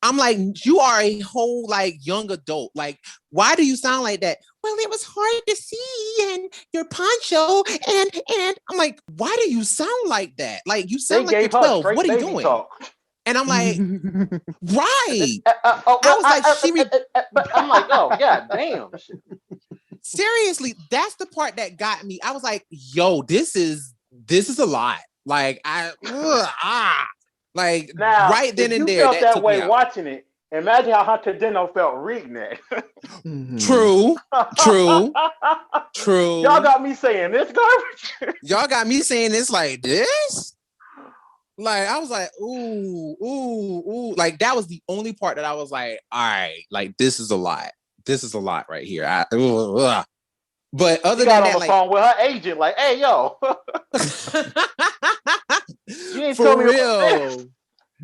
I'm like, you are a whole like young adult. Like, why do you sound like that? Well, it was hard to see, and your poncho, and I'm like, why do you sound like that? Like, you sound like you're 12. What are you doing? Talk. And I'm like, right. I I'm like, oh, yeah, damn. Seriously, that's the part that got me. I was like, yo, this is a lot. Like, like now, right then and there. You felt that way watching it. Imagine how Hunter Dino felt reading that. True. Y'all got me saying this garbage. Y'all got me saying this like this. Like, I was like, ooh. Like, that was the only part that I was like, all right, like, this is a lot. This is a lot right here. But other than that, on the phone with her agent, like, hey, yo. You didn't tell me real.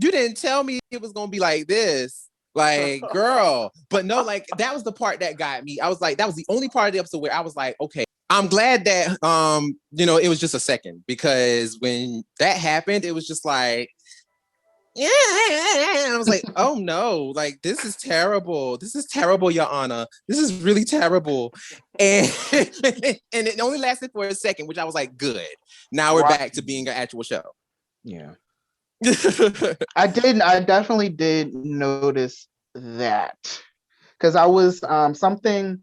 You didn't tell me it was going to be like this. Like, girl. But no, like, that was the part that got me. I was like, that was the only part of the episode where I was like, okay. I'm glad that, it was just a second, because when that happened, it was just like, yeah. I was like, oh no, like, this is terrible. This is terrible, Your Honor. This is really terrible. And it only lasted for a second, which I was like, good. Now we're back to being an actual show. Yeah. I definitely did notice that, because I was something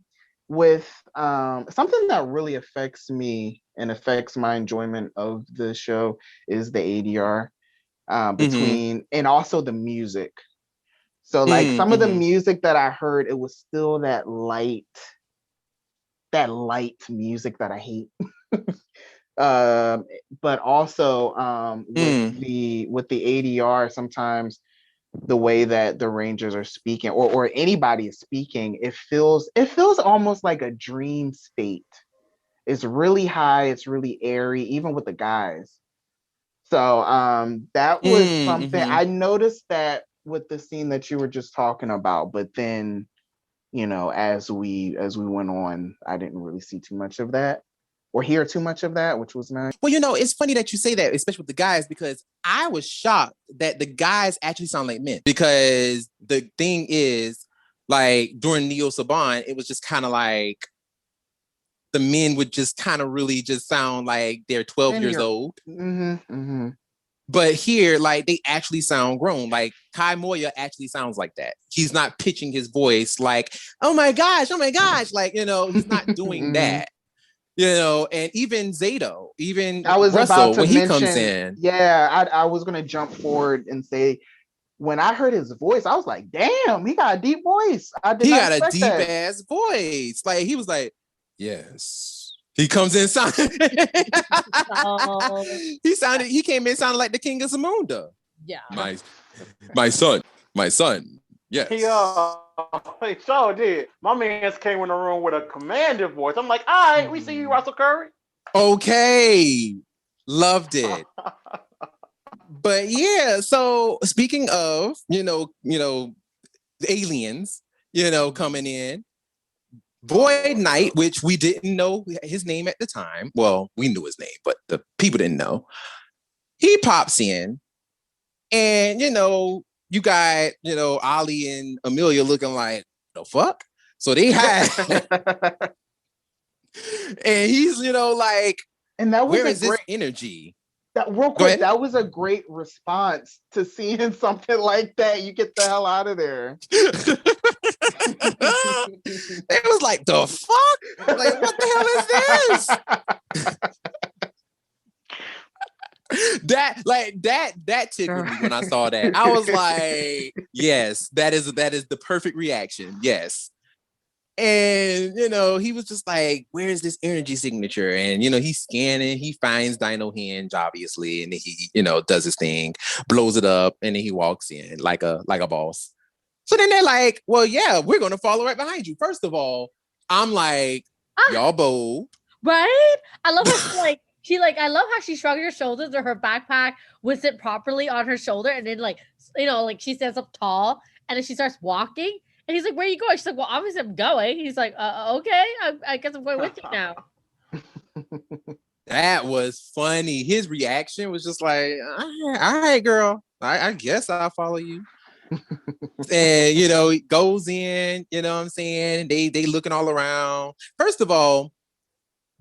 that really affects me and affects my enjoyment of the show is the ADR between and also the music. So like some of the music that I heard, it was still that light music that I hate. But also with the ADR, sometimes the way that the Rangers are speaking or anybody is speaking, it feels almost like a dream state. It's really high, it's really airy, even with the guys. So that was something I noticed that with the scene that you were just talking about, but then as we went on, I didn't really see too much of that. or hear too much of that, which was nice. Well, it's funny that you say that, especially with the guys, because I was shocked that the guys actually sound like men. Because the thing is, like during Neo Saban, it was just kind of like the men would just kind of really just sound like they're 12 years old. Mm-hmm, mm-hmm. But here, like, they actually sound grown. Like, Kai Moya actually sounds like that. He's not pitching his voice like, oh my gosh. Like, he's not doing that. And even Zato, even I was Russell, about to when mention, he comes in. Yeah, I was going to jump forward and say, when I heard his voice, I was like, damn, he got a deep voice. He got a deep ass voice. Like, he was like, yes. He comes in sounding. He came in sounding like the King of Zamunda. Yeah. My son. Yes. He sure did. My man came in the room with a commanding voice. I'm like, all right, we see you, Russell Curry. Okay. Loved it. But yeah, so speaking of, the aliens, coming in, Void Knight, which we didn't know his name at the time. Well, we knew his name, but the people didn't know. He pops in, and you got Ali and Amelia looking like the fuck. So they had, and he's like, and that was where is this energy? That real quick, that was a great response to seeing something like that. You get the hell out of there. It was like, the fuck? Like, what the hell is this? that tickled me when I saw that. I was like, yes, that is the perfect reaction. Yes. And he was just like, where's this energy signature? And he's scanning, he finds Dinohenge, obviously, and then he does his thing, blows it up, and then he walks in like a boss. So then they're like, well, yeah, we're gonna follow right behind you. First of all, I'm like, y'all bold. Right? I love how I love how she shrugged her shoulders or her backpack was sit properly on her shoulder, and then she stands up tall, and then she starts walking. And he's like, where are you going? She's like, well, obviously I'm going. He's like, okay, I guess I'm going with you now. That was funny. His reaction was just like, all right, girl. I guess I'll follow you. And, he goes in, what I'm saying? They looking all around. First of all,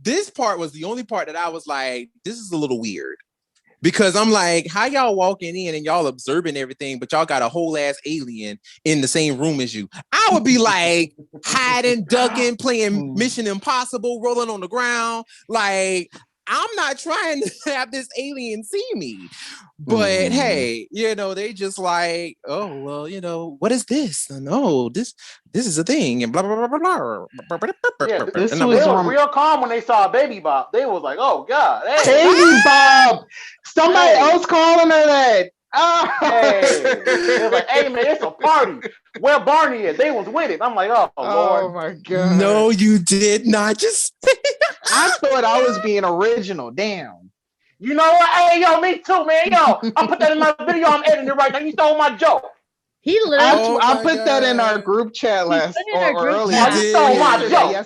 this part was the only part that I was like, this is a little weird. Because I'm like, how y'all walking in and y'all observing everything, but y'all got a whole ass alien in the same room as you? I would be like hiding, ducking, playing Mission Impossible, rolling on the ground. Like, I'm not trying to have this alien see me. But hey, they just like, oh, well, what is this? No, this is a thing, and blah blah blah blah blah. Yeah, they was real calm when they saw Baby Bop. They was like, oh God, hey. Baby Bop! Somebody else calling her that. Oh. Hey. They was like, hey man, it's a party. Where Barney is? They was with it. I'm like, oh Lord. Oh my God. No, you did not. Just I thought I was being original. Damn. You know what? Hey, yo, me too, man. Yo, I put that in my video. I'm editing it right now. You stole my joke. He literally. I put that in our group chat earlier. You stole my joke.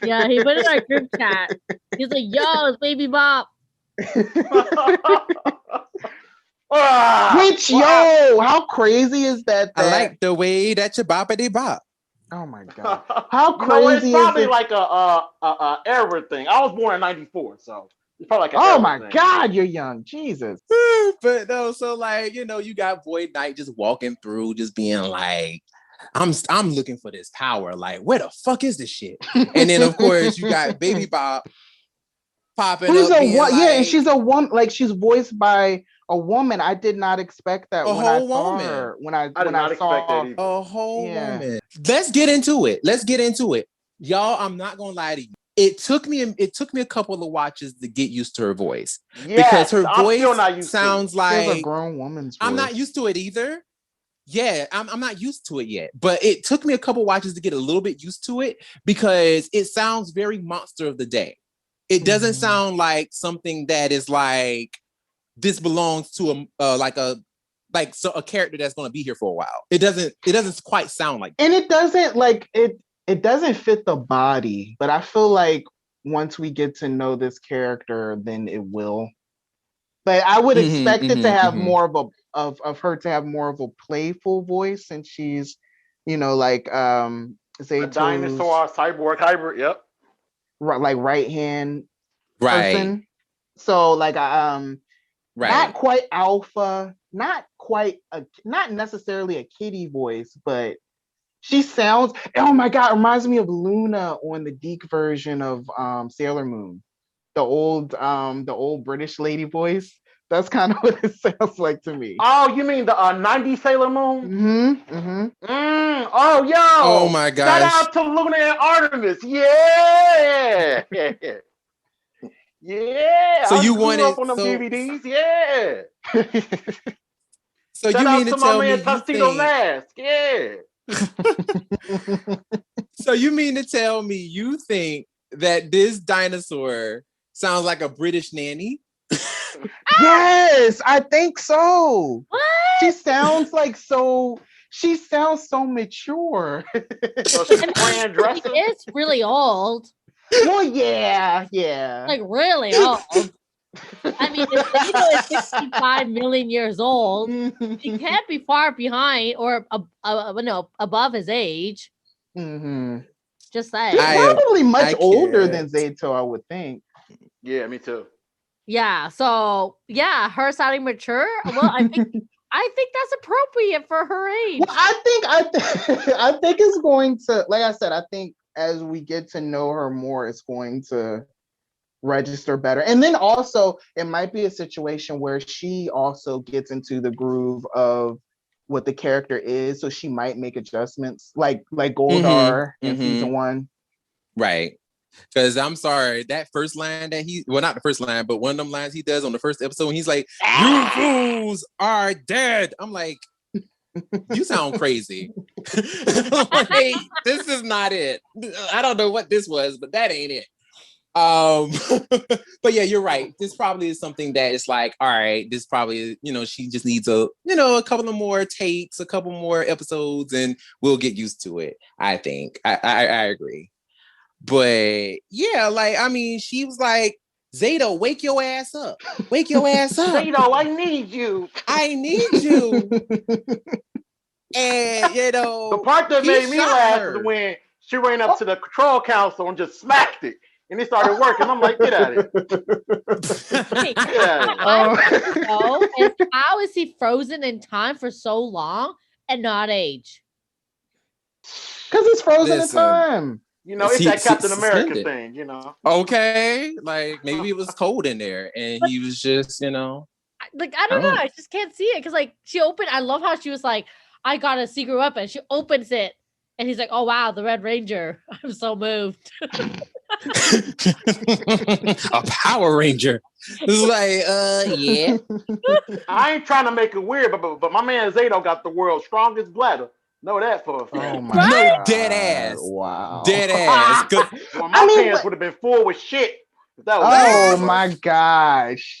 Yeah, he put it in our group chat. He's like, yo, it's Baby Bop. Which, yo, how crazy is that? I like the way that you boppity bop. Oh my God. How crazy it's probably like a era thing. I was born in 94, so it's probably like oh my thing. God, you're young. Jesus. But no, so like, you got Void Knight just walking through, just being like, I'm looking for this power. Like, where the fuck is this shit? And then of course you got Baby Bop popping up. And she's a woman, like she's voiced by a woman. I did not expect that when I saw her. When I saw a whole woman. Let's get into it. Y'all, I'm not gonna lie to you. It took me a couple of watches to get used to her voice. Yes, because her voice sounds like a grown woman's voice. I'm not used to it either. Yeah, I'm not used to it yet. But it took me a couple watches to get a little bit used to it because it sounds very Monster of the Day. It doesn't sound like something that is like this belongs to a character that's going to be here for a while. It doesn't quite sound like that. And it doesn't fit the body, but I feel like once we get to know this character, then it will. But I would expect it to have more of her to have more of a playful voice, since she's, like a dinosaur cyborg hybrid. Yep. Like right hand Right. person. So like Right. not quite alpha, not necessarily a kitty voice, but she sounds, oh my god, reminds me of Luna on the Deke version of Sailor Moon. The old British lady voice. That's kind of what it sounds like to me. Oh, you mean the 90s Sailor Moon? Oh, yo. Oh my gosh. Shout out to Luna and Artemis. Yeah. Yeah. So you wanted wanted up on them so, DVDs? Yeah. So Shout you out mean to to tell my me man you Tuxedo think, Mask? Yeah. so you mean to tell me you think that this dinosaur sounds like a British nanny? Yes, I think so. What? She sounds so mature. So she's playing dresser. It's really old. Well, yeah. Like really old. I mean, it's 65 million years old. He can't be far behind or above his age. Mm-hmm. Just saying. She's probably much older can't. than Zato, I would think. Yeah, me too. Yeah. So yeah, her sounding mature. Well, I think that's appropriate for her age. Well, I think it's going to, like I said, I think as we get to know her more, it's going to register better. And then also it might be a situation where she also gets into the groove of what the character is, so she might make adjustments like Goldar in season 1. Right. Because I'm sorry, that first line that not the first line, but one of them lines he does on the first episode when he's like, "You fools are dead." I'm like, you sound crazy. Like, this is not it. I don't know what this was, but that ain't it. But yeah, you're right. This probably is something that is like, all right, this probably, she just needs a couple of more takes, a couple more episodes, and we'll get used to it. I think I agree. But yeah, like, I mean, she was like, Zato, wake your ass up. Wake your ass up. Zato, I need you. I need you. And, the part that made me laugh was when she ran up to the control console and just smacked it. And it started working. I'm like, get out of it. How is he frozen in time for so long and not age? Because he's frozen in time. It's that Captain America thing, Okay. Like, maybe it was cold in there and he was just, Like, I don't know. I just can't see it. Because, like, she opened, I love how she was like, I got a secret weapon. She opens it. And he's like, oh, wow, the Red Ranger. I'm so moved. A Power Ranger. It's like, yeah. I ain't trying to make it weird, but my man Zato got the world's strongest bladder. Know that for a fact. Oh my God. Dead ass. Wow. Dead ass. Well, my pants would have been full with shit. That was my gosh.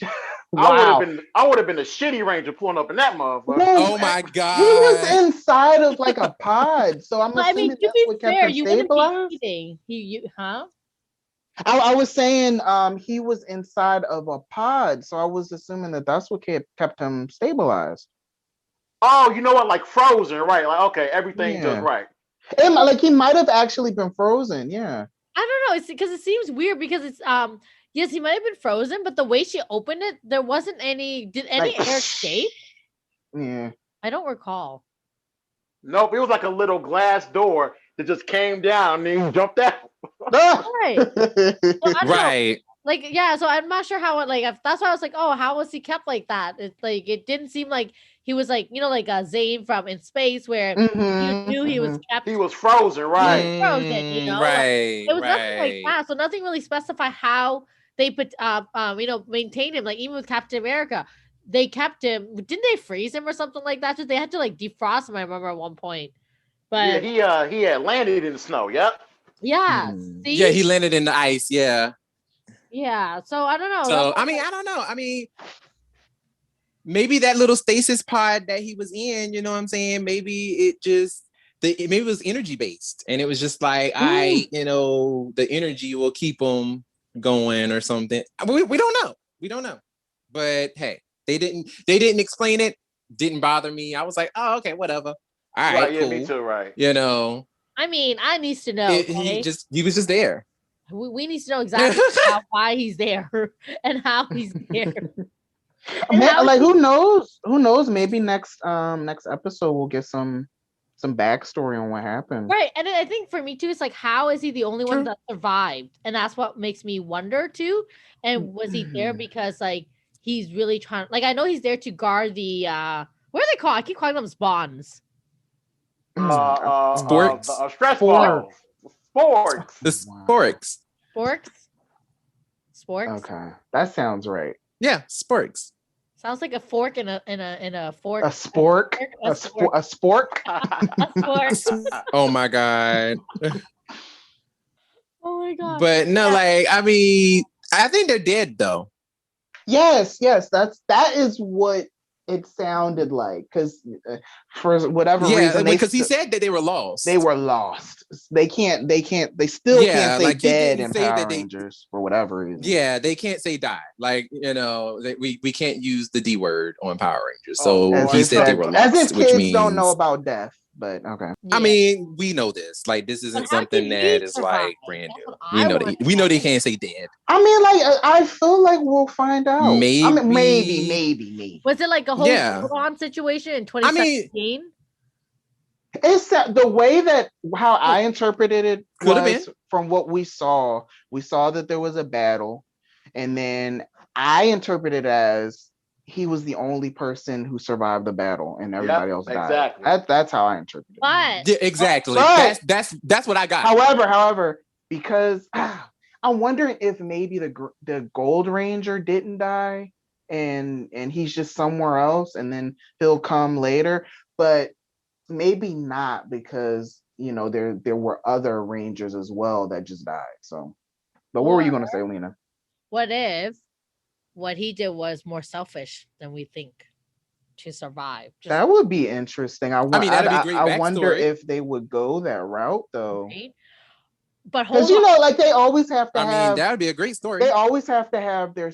Wow. I would have been a shitty ranger pulling up in that motherfucker. Oh my God. He was inside of like a pod. So I'm assuming that's what kept him stabilized. I was saying he was inside of a pod. So I was assuming that's what kept him stabilized. Oh, you know what? Like frozen, right? Like, okay, everything just right. Like he might have actually been frozen. Yeah. I don't know. It's because it seems weird because it's yes, he might have been frozen, but the way she opened it, there wasn't any. Did any air escape? Yeah. I don't recall. Nope, it was like a little glass door that just came down and he jumped out. Right. Well, right. Like, yeah, so I'm not sure how it, like, that's why I was like, oh, how was he kept like that? It's like, it didn't seem like he was like, like a Zane from In Space where you knew he was kept. He was frozen, right? Frozen, Right. It was nothing like that. So nothing really specify how they put, maintain him. Like, even with Captain America, they kept him. Didn't they freeze him or something like that? Just they had to like defrost him, I remember at one point. But yeah, he had landed in the snow, yep. Yeah. Yeah, he landed in the ice, yeah. Yeah, so I don't know. So I don't know. Maybe that little stasis pod that he was in, you know what I'm saying? Maybe maybe it was energy based, and it was just like, the energy will keep him going or something. We don't know. We don't know. But hey, they didn't explain it. Didn't bother me. I was like, oh, okay, whatever. All right, yeah, cool. me too, right. You know. I mean, I need to know. Okay? He was just there. We need to know exactly why he's there and how he's there. Like who knows? Who knows? Maybe next episode we'll get some backstory on what happened. Right. And I think for me too, it's like, how is he the only one that survived? And that's what makes me wonder too. And was he there because like he's really trying, like I know he's there to guard the what are they called? I keep calling them spawns. Sporks. Stress balls. Sporks. The sporks. Sporks. Okay, that sounds right. Yeah, sporks. Sounds like a fork in a fork. A spork. A spork. A spork. Oh my god. Oh my god. But no, like I mean, I think they're dead though. Yes, that is what it sounded like, because for whatever reason, because he said that they were lost. They were lost. They still can't say like dead in Power Rangers for whatever reason. Yeah, they can't say die. Like, you know, we can't use the D word on Power Rangers. So he said they were lost. As if kids means, don't know about death, but okay. Yeah. I mean, we know this. Like, this isn't something that is like brand new. We know they can't say dead. I mean, like, I feel like we'll find out. Maybe. I mean, maybe. Was it like a whole situation in 2017? It's the way that how I interpreted it was from what we saw that there was a battle, and then I interpreted it as he was the only person who survived the battle and everybody else died. Exactly. That's how I interpreted it. Yeah, exactly. But, that's what I got. However, because I'm wondering if maybe the Gold Ranger didn't die and he's just somewhere else and then he'll come later, but maybe not, because you know there were other Rangers as well that just died. So, but what were you going to say, Lena? What if what he did was more selfish than we think to survive? That would be interesting. I mean, that'd be a great backstory. I wonder if they would go that route though. Right? But because you know, like they always have to. I mean, that would be a great story. They always have to have their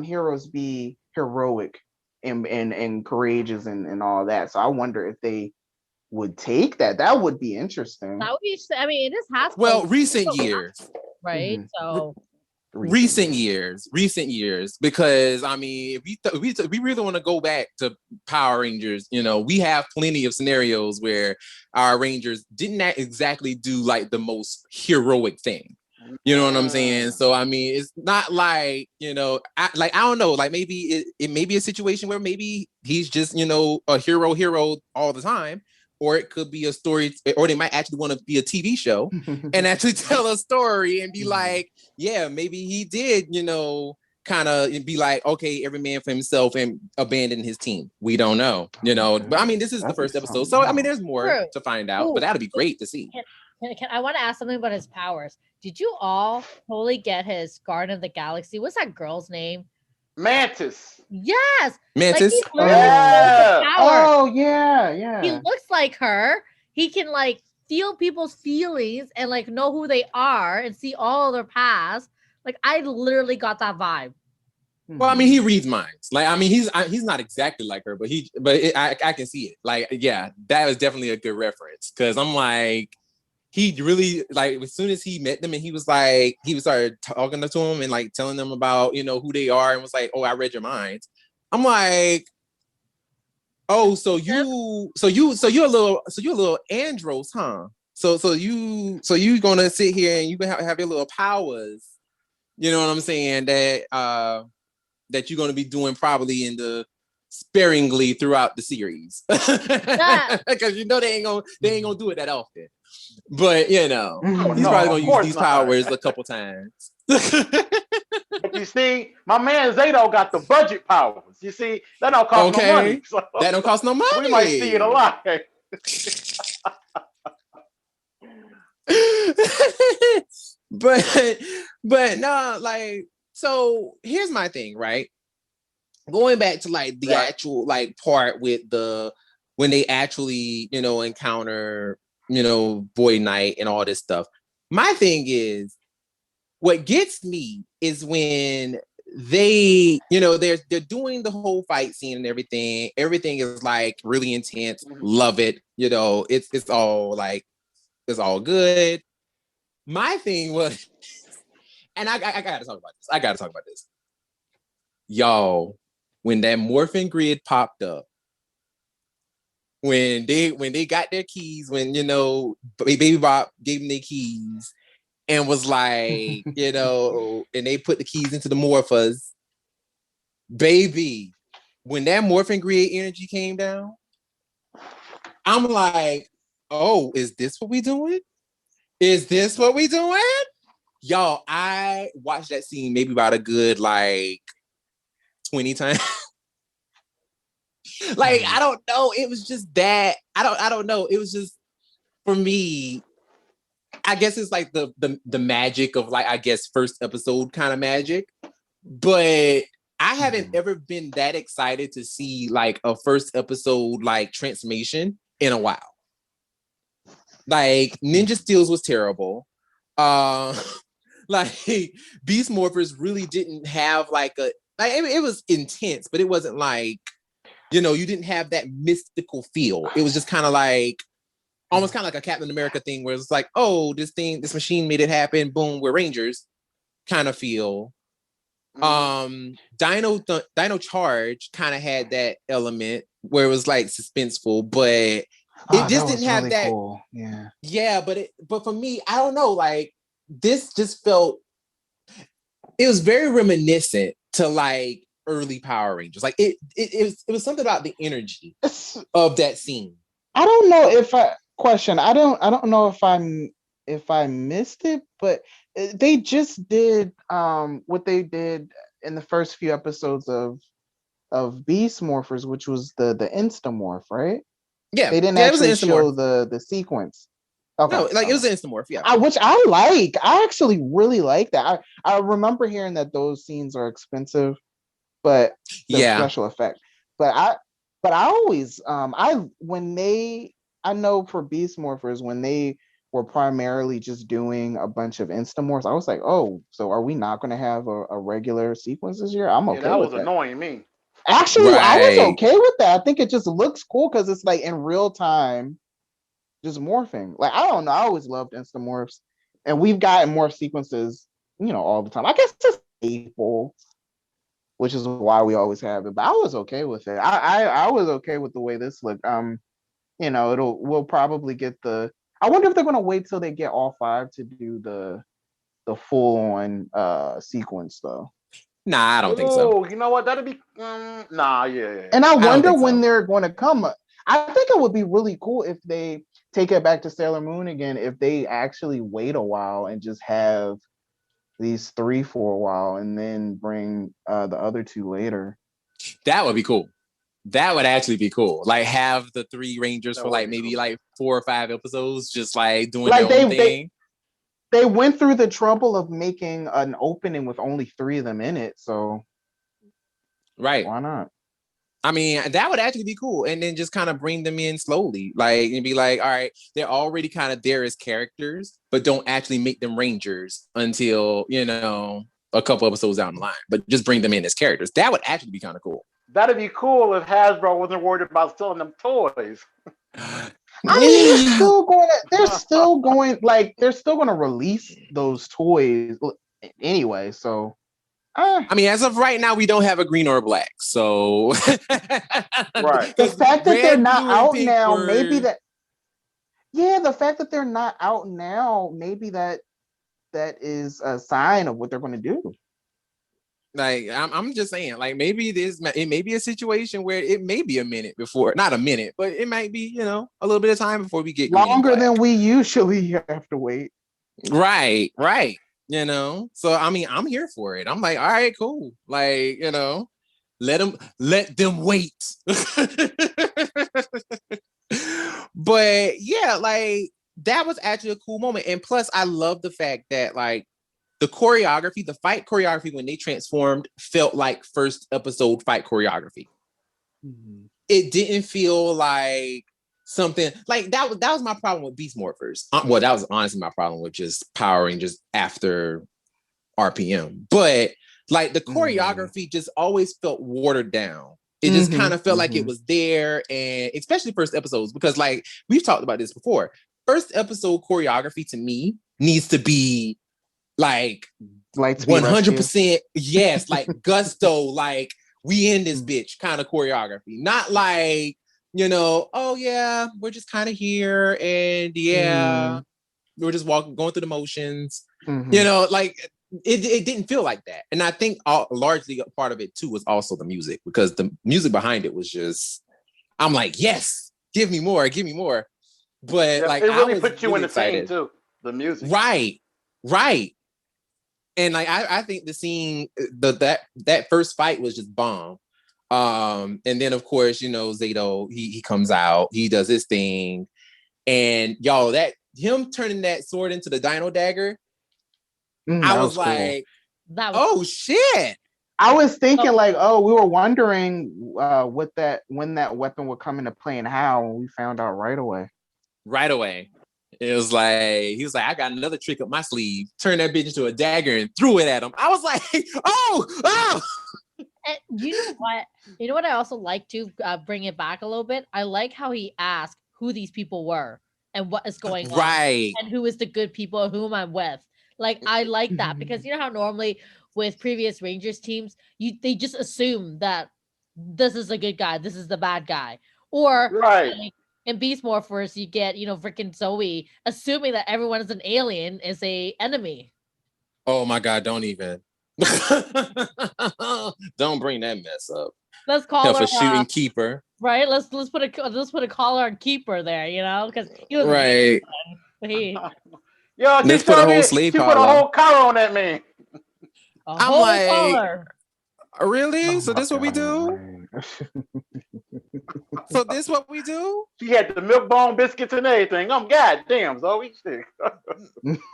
heroes be heroic and courageous and all that. So I wonder if they would take that. That would be interesting. That would be. I mean, it is has. Well, recent years, right? Mm-hmm. So. Recent years, because I mean, if we really want to go back to Power Rangers, you know, we have plenty of scenarios where our Rangers didn't exactly do like the most heroic thing. You know what I'm saying? So I mean, it's not like, you know, I don't know, like maybe it may be a situation where maybe he's just, you know, a hero all the time. Or it could be a story, or they might actually want to be a TV show and actually tell a story and be like, yeah, maybe he did, you know, kind of be like, okay, every man for himself and abandon his team. We don't know, you know. But I mean, this is the first episode. So, I mean, there's more to find out, but that'd be great to see. I want to ask something about his powers. Did you all totally get his Guardian of the Galaxy? What's that girl's name? Mantis. Yes. Mantis. Like, oh yeah. He looks like her. He can like feel people's feelings and like know who they are and see all their past. Like I literally got that vibe. Well, I mean, he reads minds. Like, I mean, he's not exactly like her, but I can see it. Like, yeah, that was definitely a good reference, because I'm like, he really, like, as soon as he met them and he started talking to them and like telling them about, you know, who they are, and was like, oh, I read your minds. I'm like, oh, so you're a little andros, huh? So you gonna sit here and you gonna have your little powers, you know what I'm saying, that you're gonna be doing probably in the sparingly throughout the series. Because you know they ain't gonna do it that often. But you know, he's probably gonna use these powers a couple times. But you see, my man Zato got the budget powers. You see, that don't cost no money. So that don't cost no money. We might see it a lot. but no, like, so here's my thing, right? Going back to like the actual like part with when they actually, you know, encounter, you know, Boy Night and all this stuff. My thing is, what gets me is when they, they're doing the whole fight scene and everything. Everything is like really intense. Love it. It's all like, it's all good. My thing was, and I gotta talk about this. Y'all, when that morphin grid popped up, when they got their keys, when Baby Bop gave them their keys and was like, and they put the keys into the morphers, baby, when that morphin grid energy came down, I'm like, oh, is this what we doing? Is this what we doing? Y'all, I watched that scene maybe about a good 20 times. I don't know. It was just that. I don't know. It was just, for me, I guess it's like the magic of I guess first episode kind of magic. But I haven't ever been that excited to see a first episode transformation in a while. Ninja Steels was terrible. Beast Morphers really didn't have it was intense, but it wasn't you didn't have that mystical feel. It was just kind of almost kind of like a Captain America thing where it's oh, this machine made it happen. Boom, we're Rangers kind of feel. Dino Charge kind of had that element where it was suspenseful, but it just didn't have really that. Cool. Yeah, but for me, I don't know. This just felt, it was very reminiscent to early Power Rangers. It was something about the energy of that scene. I don't know if I don't know if I missed it, but they just did what they did in the first few episodes of Beast Morphers, which was the Instamorph, right? Yeah, they didn't actually show the sequence. Okay. No, it was an Instamorph, yeah. Which I like. I actually really like that. I remember hearing that those scenes are expensive, but the special effect. But I always I know for Beast Morphers, when they were primarily just doing a bunch of Instamorphs, I was like, oh, so are we not going to have a regular sequence this year? I'm okay with that. That was annoying me. Actually, right. I was okay with that. I think it just looks cool because it's in real time, just morphing. I don't know. I always loved Instamorphs, and we've gotten more sequences, all the time. I guess it's staple, which is why we always have it. But I was okay with it. I was okay with the way this looked. We'll probably get I wonder if they're gonna wait till they get all 5 to do the full on sequence though. Nah, I don't think so. You know what? That'd be yeah. And I wonder when they're going to come. I think it would be really cool if they take it back to Sailor Moon again. If they actually wait a while and just have these 3 for a while, and then bring the other 2 later. That would be cool. That would actually be cool. Have the 3 Rangers for maybe 4 or 5 episodes, just doing their own thing. They went through the trouble of making an opening with only 3 of them in it, so right. Why not? I mean, that would actually be cool. And then just kind of bring them in slowly. And be all right, they're already kind of there as characters, but don't actually make them Rangers until, a couple episodes down the line. But just bring them in as characters. That would actually be kind of cool. That'd be cool if Hasbro wasn't worried about selling them toys. I mean, they're still going to release those toys anyway, so I mean, as of right now, we don't have a green or a black, so right. The fact that they're not out now, maybe that. Yeah, the fact that they're not out now, maybe that is a sign of what they're going to do. I'm just saying, maybe it may be a situation where it may be a minute before, not a minute, but it might be, a little bit of time before we get longer than we usually have to wait. Right. So I mean, I'm here for it. I'm all right, cool. Let them wait. But yeah, that was actually a cool moment. And plus, I love the fact that the choreography, the fight choreography when they transformed felt like first episode fight choreography. Mm-hmm. It didn't feel like something that was my problem with Beast Morphers. Well, that was honestly my problem with just Power Rangers after RPM. But like the choreography just always felt watered down. It just kind of felt like it was there, and especially first episodes, because like we've talked about this before. First episode choreography to me needs to be like 100%, yes, like gusto, like we in this bitch kind of choreography. Not like, oh yeah, we're just kind of here and we're just going through the motions. Like it didn't feel like that. And I think largely part of it too was also the music, because the music behind it was just, I'm like, yes, give me more. But like, it really was put you really in the excited. scene too. The music, right. And like I think the scene, that first fight was just bomb. And then of course, Zato, he comes out, he does his thing, and y'all, that him turning that sword into the Dino dagger, I was like, cool. Oh shit. I was thinking we were wondering when that weapon would come into play and how, and we found out right away. It was like, he was like, I got another trick up my sleeve. Turned that bitch into a dagger and threw it at him. I was like, oh. And you know what? You know what I also like to bring it back a little bit? I like how he asked who these people were and what is going on. Right. And who is the good people, whom I'm with. Like, I like that, because you know how normally with previous Rangers teams, they just assume that this is a good guy, this is the bad guy. Or right. Like, in Beast Morphers, you get, frickin' Zoe assuming that everyone is an alien, is a enemy. Oh my God, don't even. Don't bring that mess up. Let's call her for shooting Keeper. Right? Let's put a collar on Keeper there, because he was right. Yo, let's put a whole slave collar. She put a whole collar on that man. I'm like, collar. Really? So this what we do? So this what we do? She had the milk bone biscuits and everything. I'm goddamn, Zoe.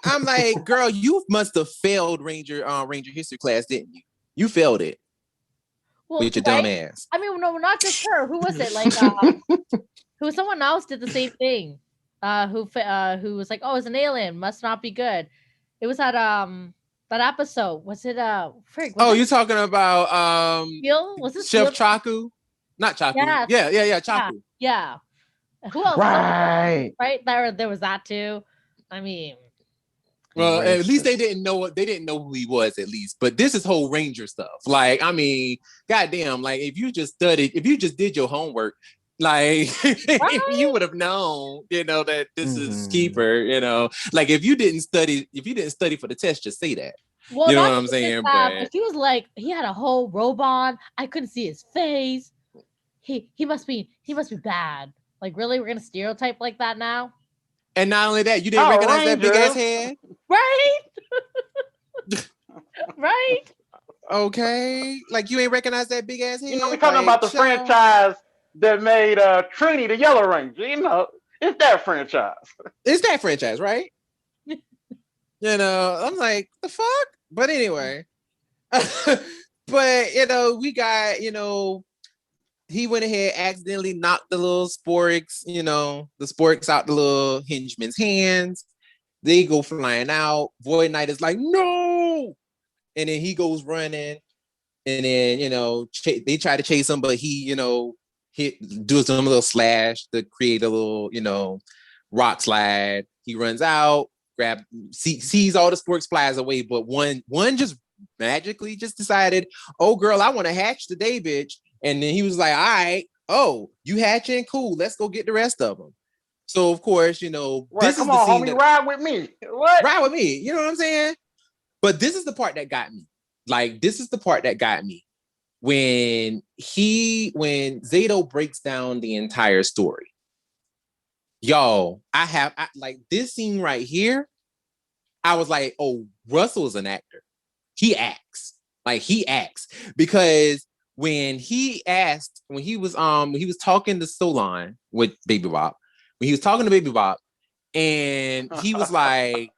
I'm like, girl, you must have failed Ranger history class, didn't you? You failed it. Well, with your dumb ass. I mean, no, not just her. Who was it? Like, who? Someone else did the same thing. Who was like, oh, it's an alien, must not be good. It was that episode. Was it you're talking about was it Chef Chaku? Not Chaku. Yes. Yeah, Chaku. Yeah. Who else? Right. Right. There was that too. I mean, well, at least they didn't know who he was, at least. But this is whole Ranger stuff. Like, I mean, goddamn, like if you just did your homework, like right? You would have known, that this is Keeper, like if you didn't study for the test, just say that. Well, you know what I'm saying? But he was like, he had a whole robe on. I couldn't see his face. He must be bad. Like, really? We're gonna stereotype like that now? And not only that, you didn't recognize that big ass head? Right? Right? Okay. Like, you ain't recognize that big ass head? We're talking about the franchise that made Trini the Yellow Ranger. It's that franchise. It's that franchise, right? I'm like, the fuck? But anyway. But, we got, he went ahead, accidentally knocked the little sporks, the sporks out the little henchman's hands. They go flying out. Void Knight is like, no! And then he goes running. And then, they try to chase him, but he, does some little slash to create a little, rock slide. He runs out, sees all the sporks, flies away, but one just magically just decided, oh, girl, I want to hatch today, bitch. And then he was like, all right, oh, you hatching? Cool, let's go get the rest of them. So, of course, right, this is the scene homie, ride with me. What? Ride with me, you know what I'm saying? But this is the part that got me. Like, this is the part that got me. When Zato breaks down the entire story. Y'all, like this scene right here, I was like, oh, Russell is an actor. He acts. Because when he was talking to Solon with Baby Bop, and he was like,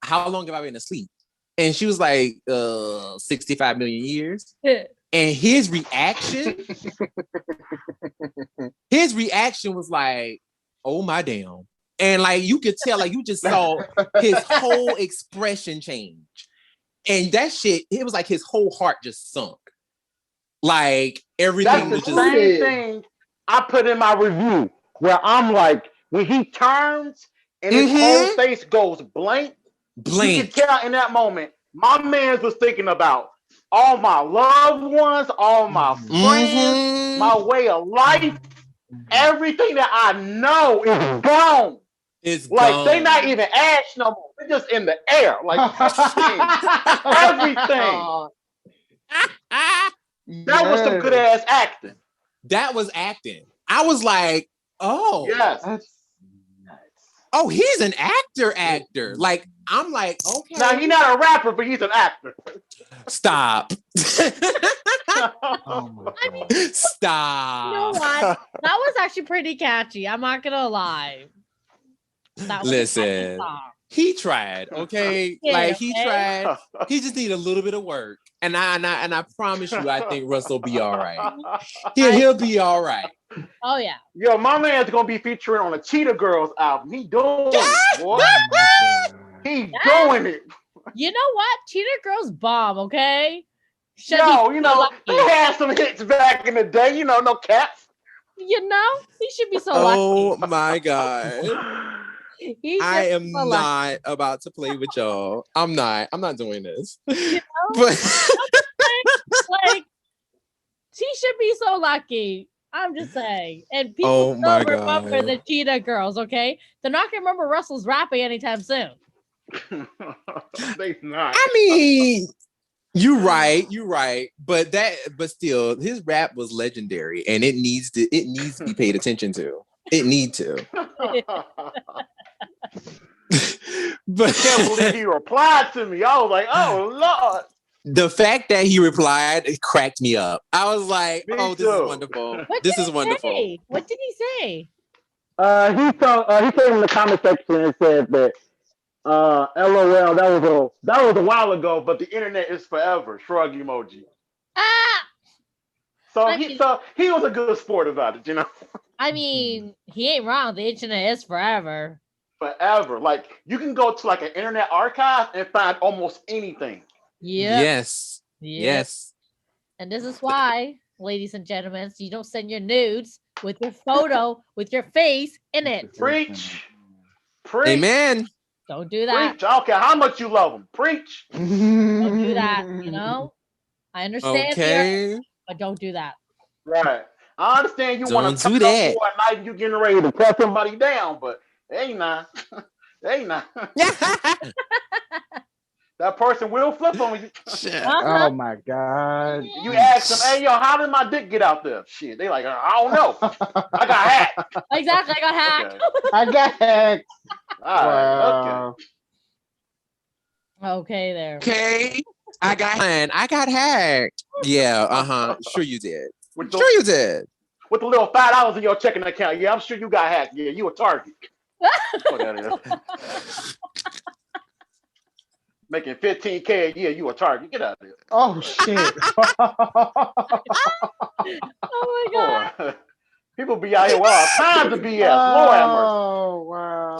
how long have I been asleep? And she was like, 65 million years. And his reaction was like, oh my damn. And like you could tell, like you just saw his whole expression change. And that shit, it was like his whole heart just sunk. Like everything That's was the just same thing I put in my review, where I'm like, when he turns and his whole face goes blank, you can tell in that moment, my man was thinking about all my loved ones, all my friends, my way of life, everything that I know is gone. It's like gone. they not even ash no more. They're just in the air. Like everything. That was some good ass acting. That was acting. I was like, oh. Yes. Oh, he's an actor. Like, I'm like, okay. Now, he's not a rapper, but he's an actor. Stop. Oh my God. Stop. You know what? That was actually pretty catchy. I'm not gonna lie. Listen, he tried, okay? Like he tried. He just needed a little bit of work. And I promise you, I think Russ will be all right. He'll be all right. Oh yeah. Yo, my man's gonna be featuring on a Cheetah Girls album. He doing it, boy. He doing it. You know what? Cheetah Girls bomb, okay? Yo, you know, they had some hits back in the day, you know, no cats. You know, he should be so Oh lucky. my God. I am not about to play with y'all. I'm not doing this. You know? But like, she should be so lucky. I'm just saying. And people still remember the Cheetah Girls, okay? They're not gonna remember Russell's rapping anytime soon. They not. I mean, you're right. But still, his rap was legendary, and it needs to be paid attention to. It need to. But I can't believe he replied to me. I was like, oh Lord. The fact that he replied, it cracked me up. I was like, Me oh, this too. is wonderful. This is wonderful. What did he say? He came in the comment section and said that LOL, that was a while ago, but the internet is forever. Shrug emoji. So he was a good sport about it, you know. I mean, he ain't wrong. The internet is forever. Forever. Like you can go to like an internet archive and find almost anything. Yeah. Yes. And this is why, ladies and gentlemen, you don't send your nudes with your photo with your face in it. Preach. Amen. Don't do that. Preach. I don't care how much you love them. Preach. Don't do that. You know, I understand. Okay. But don't do that. Right. I understand you want to do that at night and you getting ready to cut somebody down, but ain't not. That person will flip on you. Oh my God. You ask them, hey, yo, how did my dick get out there? Shit. They like, I don't know. I got hacked. Exactly. I got hacked. Okay. I got hacked. All right. Okay, there. Okay. I got hacked. Yeah, Sure you did. With you did. With the little $5 in your checking account. Yeah, I'm sure you got hacked. Yeah, you a target. What that is. Making $15K a year, you a target. Get out of here. Oh shit. Oh my God. Boy, people be out here with all kinds of BS. Oh wow.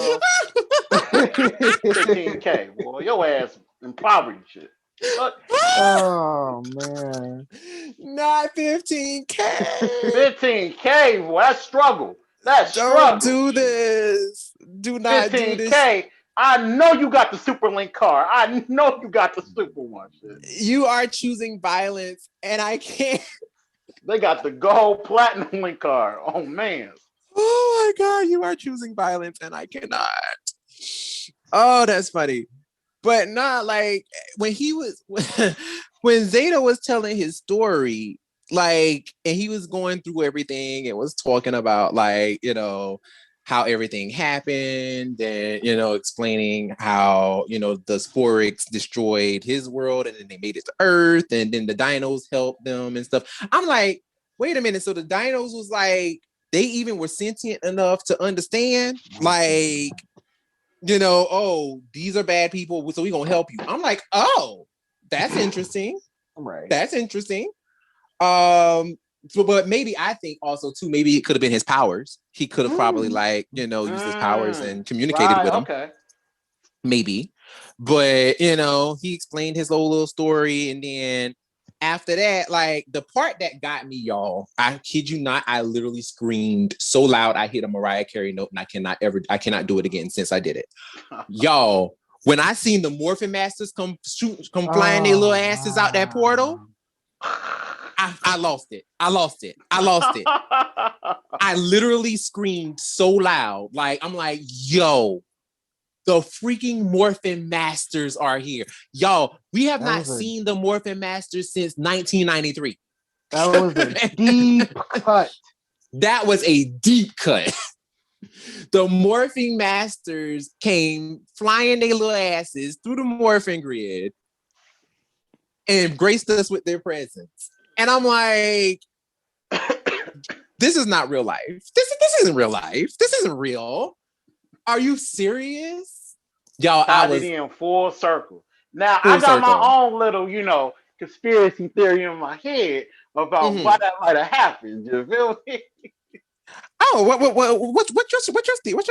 15K, boy. Your ass in poverty shit. Oh man. Not 15K. 15K, boy. That's struggle. That's Don't struggle. do this. Do not 15K. do this. I know you got the super link card. I know you got the super one. Shit. You are choosing violence, and I can't. They got the gold platinum link card. Oh man. Oh my God, you are choosing violence, and I cannot. Oh, that's funny. But not like when Zeta was telling his story, like, and he was going through everything and was talking about, like, you know, how everything happened and, you know, explaining how, you know, the Sporix destroyed his world and then they made it to Earth and then the dinos helped them and stuff. I'm like, wait a minute. So the dinos was like, they even were sentient enough to understand, like, you know, oh, these are bad people, so we're gonna help you. I'm like, oh, that's interesting. Right. That's interesting. but maybe I think also too, maybe it could have been his powers. He could have probably used his powers and communicated with him. Okay. Maybe. But he explained his whole little story, and then after that, like the part that got me, y'all, I kid you not, I literally screamed so loud I hit a Mariah Carey note, and I cannot do it again since I did it. Y'all, when I seen the Morphin Masters come flying their little asses out that portal, I lost it. I literally screamed so loud. Like, I'm like, yo, the freaking Morphin Masters are here. Y'all, we have not seen the Morphin Masters since 1993. That was a deep cut. That was a deep cut. The Morphing Masters came flying their little asses through the Morphin grid and graced us with their presence. And I'm like, this is not real life. This isn't real life. This isn't real. Are you serious? Y'all, I was in full circle. Now, I got my own little, conspiracy theory in my head about why that might have happened. You feel me? Oh, what's your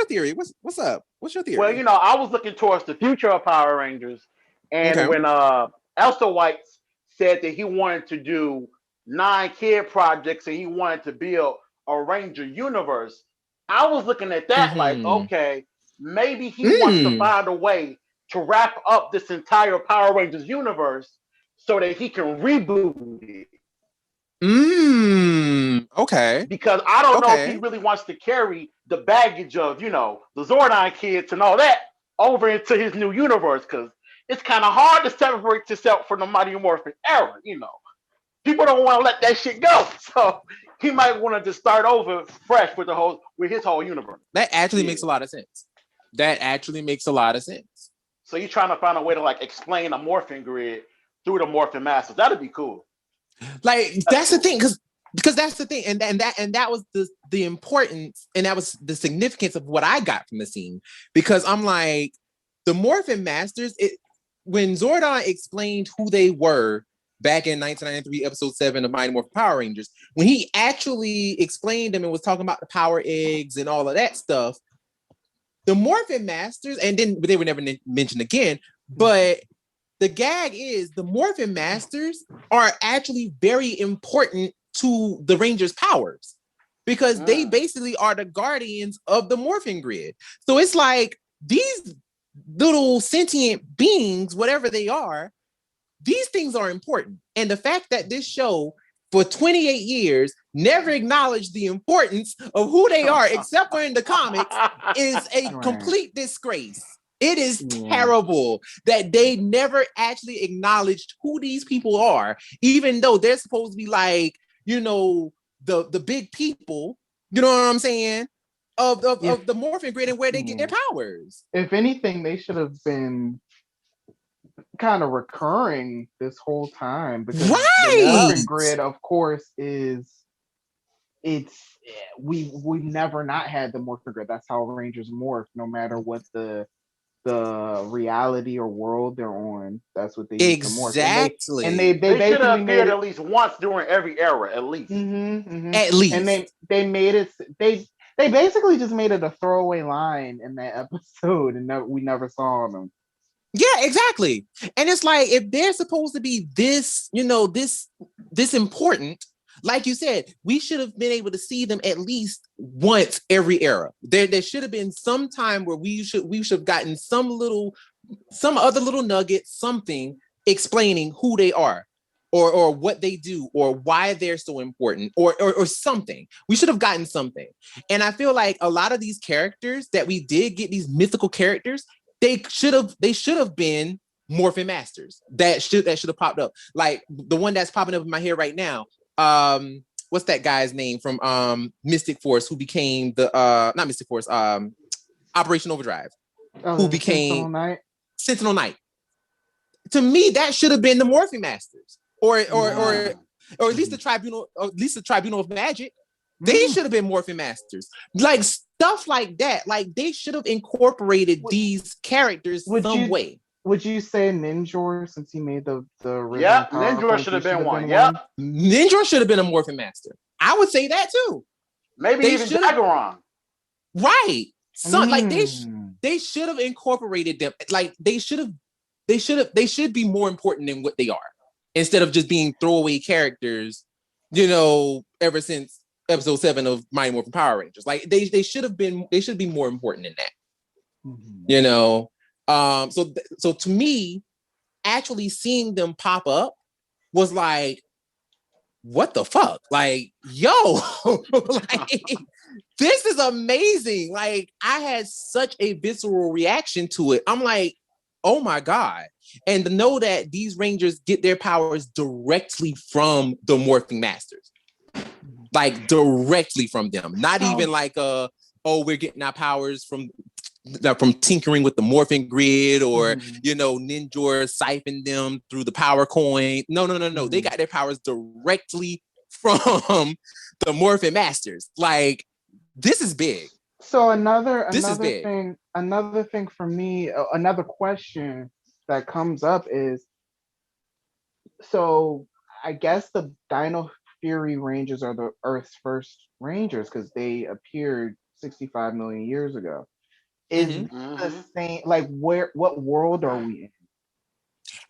theory? What's up? What's your theory? Well, I was looking towards the future of Power Rangers, and when Elsa White said that he wanted to do 9 kid projects and he wanted to build a Ranger universe, I was looking at that like, okay, maybe he wants to find a way to wrap up this entire Power Rangers universe so that he can reboot it. Okay. Because I don't know if he really wants to carry the baggage of, the Zordon kids and all that over into his new universe, because it's kind of hard to separate yourself from the Mighty Morphin era, People don't want to let that shit go. So he might want to just start over fresh with his whole universe. That actually makes a lot of sense. So you're trying to find a way to explain a morphin grid through the Morphin Masters. That'd be cool. Like, that's the thing, because that's the thing, and that was the importance, and that was the significance of what I got from the scene. Because I'm like, the Morphin Masters, when Zordon explained who they were back in 1993, episode 7 of Mighty Morphin Power Rangers, when he actually explained them and was talking about the power eggs and all of that stuff, the Morphin Masters, and then they were never mentioned again, but the gag is the Morphin Masters are actually very important to the Rangers' powers, because they basically are the guardians of the Morphin grid. So it's like these little sentient beings, whatever they are, these things are important. And the fact that this show for 28 years never acknowledged the importance of who they are, except for in the comics, is a complete disgrace. It is terrible that they never actually acknowledged who these people are, even though they're supposed to be like, the big people, you know what I'm saying? Of the Morphin grid and where they get their powers. If anything, they should have been kind of recurring this whole time, because the Morphin grid, of course, we've never not had the Morphin grid. That's how Rangers morph, no matter what the reality or world they're on. That's what they use to morph. Exactly. And they should have appeared at least once during every era, at least. At least. And they made it. They basically just made it a throwaway line in that episode, and we never saw them. Yeah, exactly. And it's like, if they're supposed to be this, this important, like you said, we should have been able to see them at least once every era. There should have been some time where we should have gotten some other little nugget, something explaining who they are, or what they do, or why they're so important, or something. We should have gotten something. And I feel like a lot of these characters that we did get, these mythical characters, they should have been Morphin Masters. That should have popped up. Like the one that's popping up in my head right now. What's that guy's name from Mystic Force, who became the not Mystic Force, Operation Overdrive, who became Sentinel Knight. To me, that should have been the Morphin Masters, or at least the Tribunal of Magic. They should have been Morphin Masters. Like stuff like that. Like they should have incorporated these characters some way. would you say Ninjor, since he made the original Yep, Power Ninjor Punch, should have he been one. Yep. Ninjor should have been a Morphin Master. I would say that too. Maybe They even should've- Daggeron. Right. Like Mm. they should have incorporated them. Like they should be more important than what they are, instead of just being throwaway characters, ever since episode 7 of Mighty Morphin Power Rangers. Like they should be more important than that. Mhm. So to me, actually seeing them pop up was like, what the fuck? Like, yo, like, this is amazing. Like, I had such a visceral reaction to it. I'm like, oh my God. And to know that these Rangers get their powers directly from the Morphing Masters. Like, directly from them. Not even like, we're getting our powers from tinkering with the morphing grid, or Ninjor siphoned them through the power coin. No. They got their powers directly from the Morphin Masters. Like, this is big. So another thing for me, another question that comes up is, so I guess the Dino Fury Rangers are the Earth's first Rangers because they appeared 65 million years ago. Is the same? Like, what world are we in?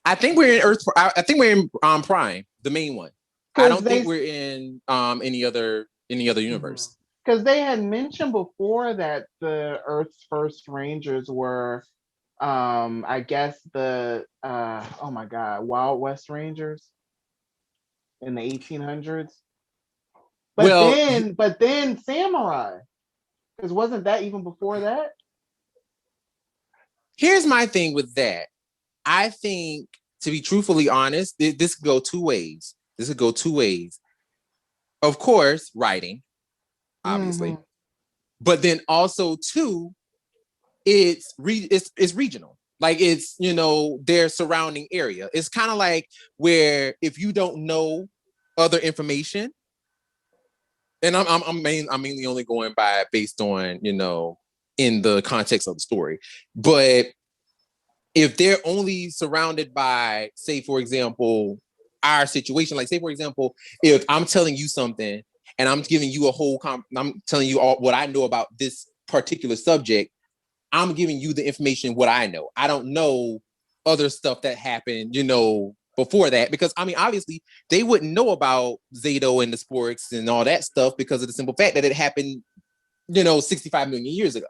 I think we're in Earth. I think we're in Prime, the main one. I don't think we're in any other universe. Because they had mentioned before that the Earth's first Rangers were, I guess the Wild West Rangers in the 1800s. But then Samurai, because wasn't that even before that? Here's my thing with that. I think, to be truthfully honest, this could go two ways. Of course, writing, obviously, but then also too, it's regional. Like, it's their surrounding area. It's kind of like where if you don't know other information, and I'm mainly only going by based on in the context of the story, but if they're only surrounded by, say, for example, our situation, like, say, for example, if I'm telling you something and I'm giving you I'm telling you all what I know about this particular subject, I'm giving you the information, what I know. I don't know other stuff that happened, before that, because obviously they wouldn't know about Zato and the Sporks and all that stuff because of the simple fact that it happened, 65 million years ago.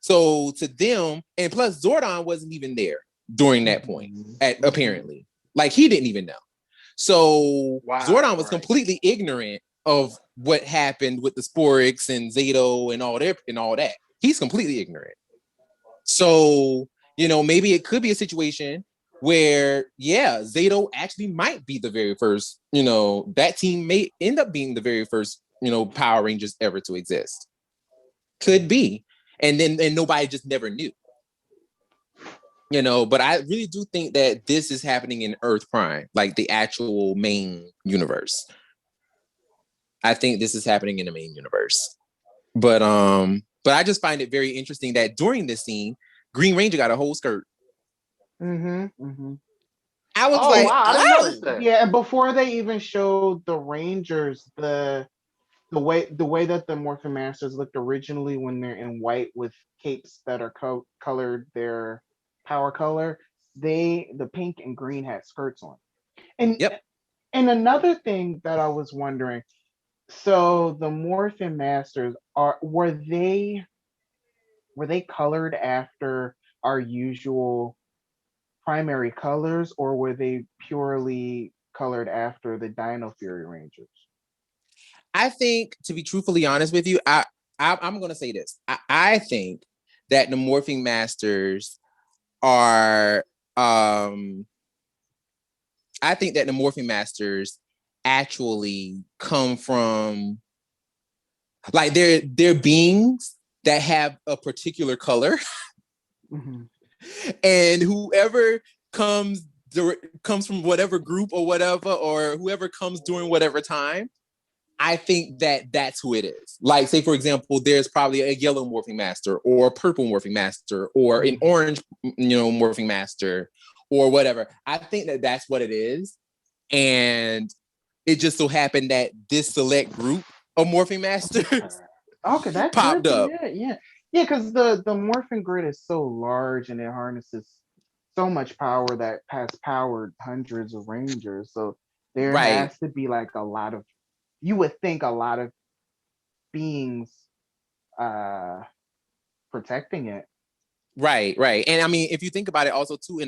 So to them, and plus Zordon wasn't even there during that point, apparently. Like, he didn't even know. So Zordon was completely ignorant of what happened with the Sporix and Zato and all that. He's completely ignorant. So, maybe it could be a situation where, Zato actually might be the very first, that team may end up being the very first, Power Rangers ever to exist. Could be. And nobody just never knew. But I really do think that this is happening in Earth Prime, like the actual main universe. I think this is happening in the main universe. But I just find it very interesting that during this scene, Green Ranger got a whole skirt. I was like, wow, I didn't notice that. Yeah, and before they even showed the Rangers, the way that the Morphin Masters looked originally when they're in white with capes that are colored their power color, the pink and green had skirts on. And and another thing that I was wondering, so the Morphin Masters were they colored after our usual primary colors, or were they purely colored after the Dino Fury Rangers? I think, to be truthfully honest with you, I'm going to say this. I think that the Morphing Masters are, I think that the Morphing Masters actually come from, like, they're beings that have a particular color. And whoever comes from whatever group or whatever, or whoever comes during whatever time, I think that that's who it is. Like, say, for example, there's probably a yellow morphing master or a purple morphing master or an orange, morphing master or whatever. I think that that's what it is. And it just so happened that this select group of morphing masters that's popped up. Yeah, because the morphing grid is so large and it harnesses so much power that has powered hundreds of rangers. So there has to be like you would think a lot of beings protecting it. Right. And I mean, if you think about it also too,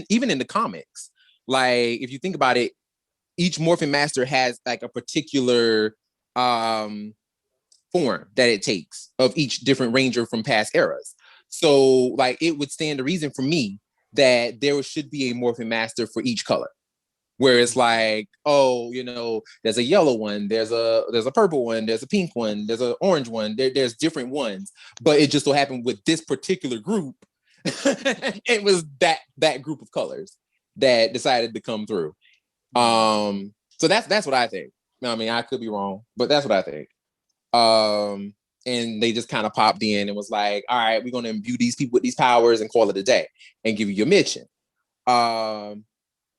even in the comics, like if you think about it, each morphing master has like a particular form that it takes of each different ranger from past eras. So like it would stand to reason for me that there should be a morphing master for each color. Where it's like, there's a yellow one, there's a purple one, there's a pink one, there's an orange one, there's different ones. But it just so happened with this particular group, it was that group of colors that decided to come through. So that's what I think. I mean, I could be wrong, but that's what I think. And they just kind of popped in and was like, all right, we're going to imbue these people with these powers and call it a day and give you your mission.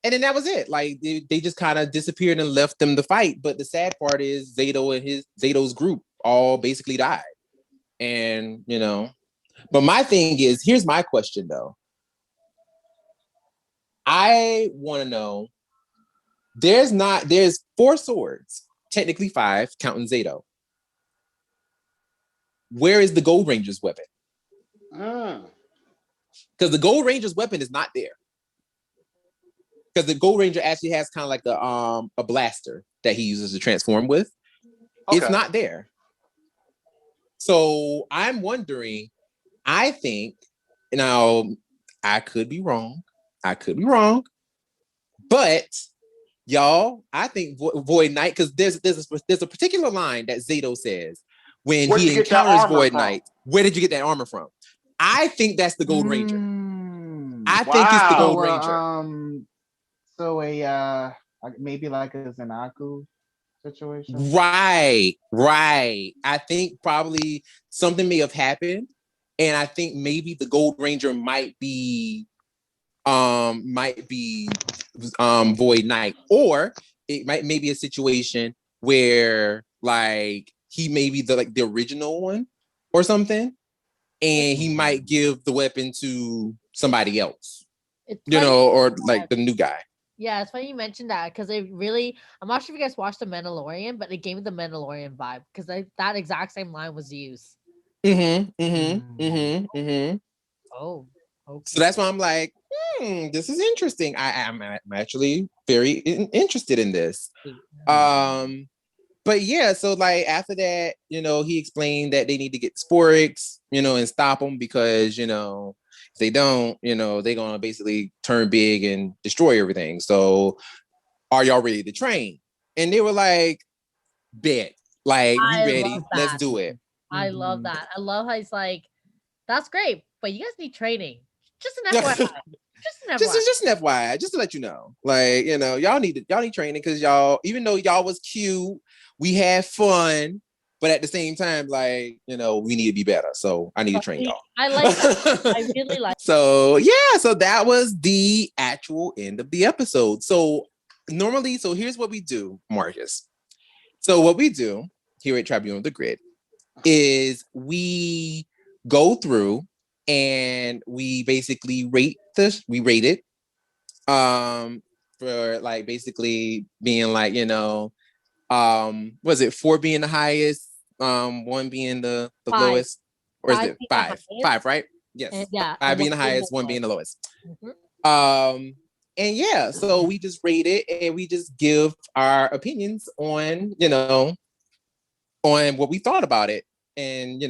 And then that was it. Like they just kind of disappeared and left them to fight. But the sad part is Zeto's group all basically died. And, but my thing is, here's my question though. I want to know, there's 4 swords, technically 5, counting Zeto. Where is the Gold Ranger's weapon? Because the Gold Ranger's weapon is not there. Because the Gold Ranger actually has kind of like a blaster that he uses to transform with. Okay. It's not there. So I'm wondering, I think, now I could be wrong, but y'all, I think Void Knight, because there's a particular line that Zeto says when he encounters Void Knight. Where did you get that armor from? I think that's the Gold Ranger. I think it's the Gold Ranger. So maybe like a Zanaku situation. Right. I think probably something may have happened, and I think maybe the Gold Ranger might be Void Knight, or it might maybe a situation where like he may be the original one or something, and he might give the weapon to somebody else, or like the new guy. Yeah, it's funny you mentioned that because I'm not sure if you guys watched The Mandalorian, but it gave me the Mandalorian vibe because that exact same line was used. Oh, okay. So that's why I'm like, this is interesting. I'm actually very interested in this. But yeah, so like after that, he explained that they need to get Sporix, and stop them because, if they don't, they're going to basically turn big and destroy everything. So are y'all ready to train? And they were like, bet. Like, we ready. Let's do it. I love that. I love how he's like, that's great, but you guys need training. Just an FYI. Just an FYI, just to let you know. Like, y'all need training because y'all, even though y'all was cute, we had fun. But at the same time, like, we need to be better. So I need to train y'all. I like that. I really like that. So yeah, so that was the actual end of the episode. So normally, here's what we do, Marcus. So what we do here at Tribunal of the Grid is we go through and we basically rate it. For like basically being like, was it 4 being the highest? 1 being the lowest, or is it 5? 5, right? Yes. Yeah. 5 being the highest, 1 being the lowest. And yeah, so we just rate it and we just give our opinions on, on what we thought about it, and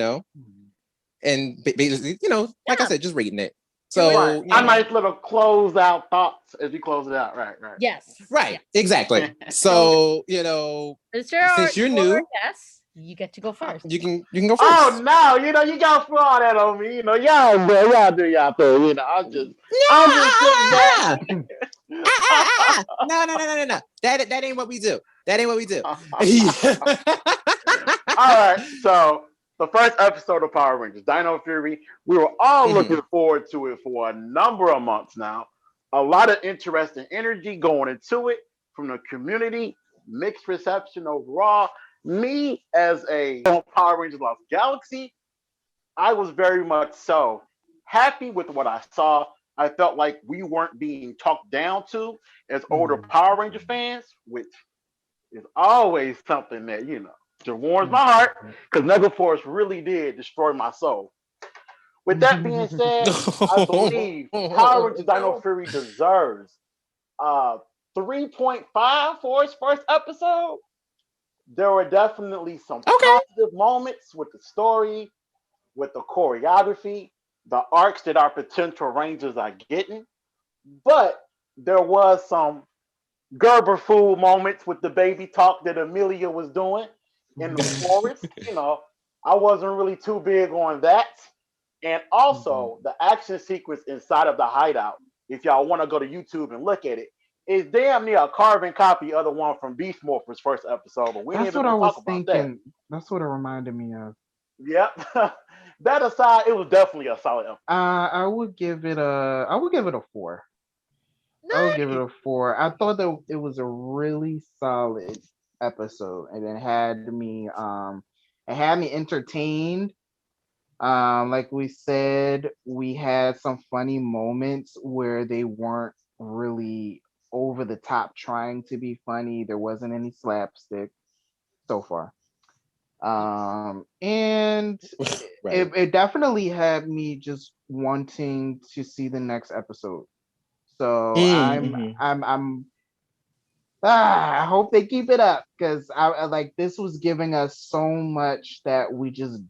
and basically, like I said, just rating it. So a nice little close out thoughts as you close it out, right? Yes. Right. Exactly. So since you're new. Yes. You get to go first. You can go first. Oh no, you got to throw all that on me. Y'all do y'all thing. I'm just sitting back. No. That ain't what we do. That ain't what we do. All right, so the first episode of Power Rangers, Dino Fury, we were all looking forward to it for a number of months now. A lot of interesting energy going into it from the community, mixed reception overall. Me, as a Power Rangers Lost Galaxy, I was very much so happy with what I saw. I felt like we weren't being talked down to as older Power Ranger fans, which is always something that, just warms my heart, because Megaforce really did destroy my soul. With that being said, I believe Power Rangers Dino Fury deserves 3.5 for its first episode. There were definitely some positive moments with the story, with the choreography, the arcs that our potential Rangers are getting. But there was some Gerber fool moments with the baby talk that Amelia was doing in the forest. I wasn't really too big on that. And also the action sequence inside of the hideout, if y'all want to go to YouTube and look at it, is damn near a carbon copy of the one from Beast Morpher's first episode. But that's what I was thinking. That's what it reminded me of. Yep. That aside, it was definitely a solid episode. I would give it a 4. Nice. I would give it a 4. I thought that it was a really solid episode, and it had me entertained. Like we said, we had some funny moments where they weren't really over the top trying to be funny. There wasn't any slapstick so far. And it definitely had me just wanting to see the next episode. So I hope they keep it up, because I like, this was giving us so much that we just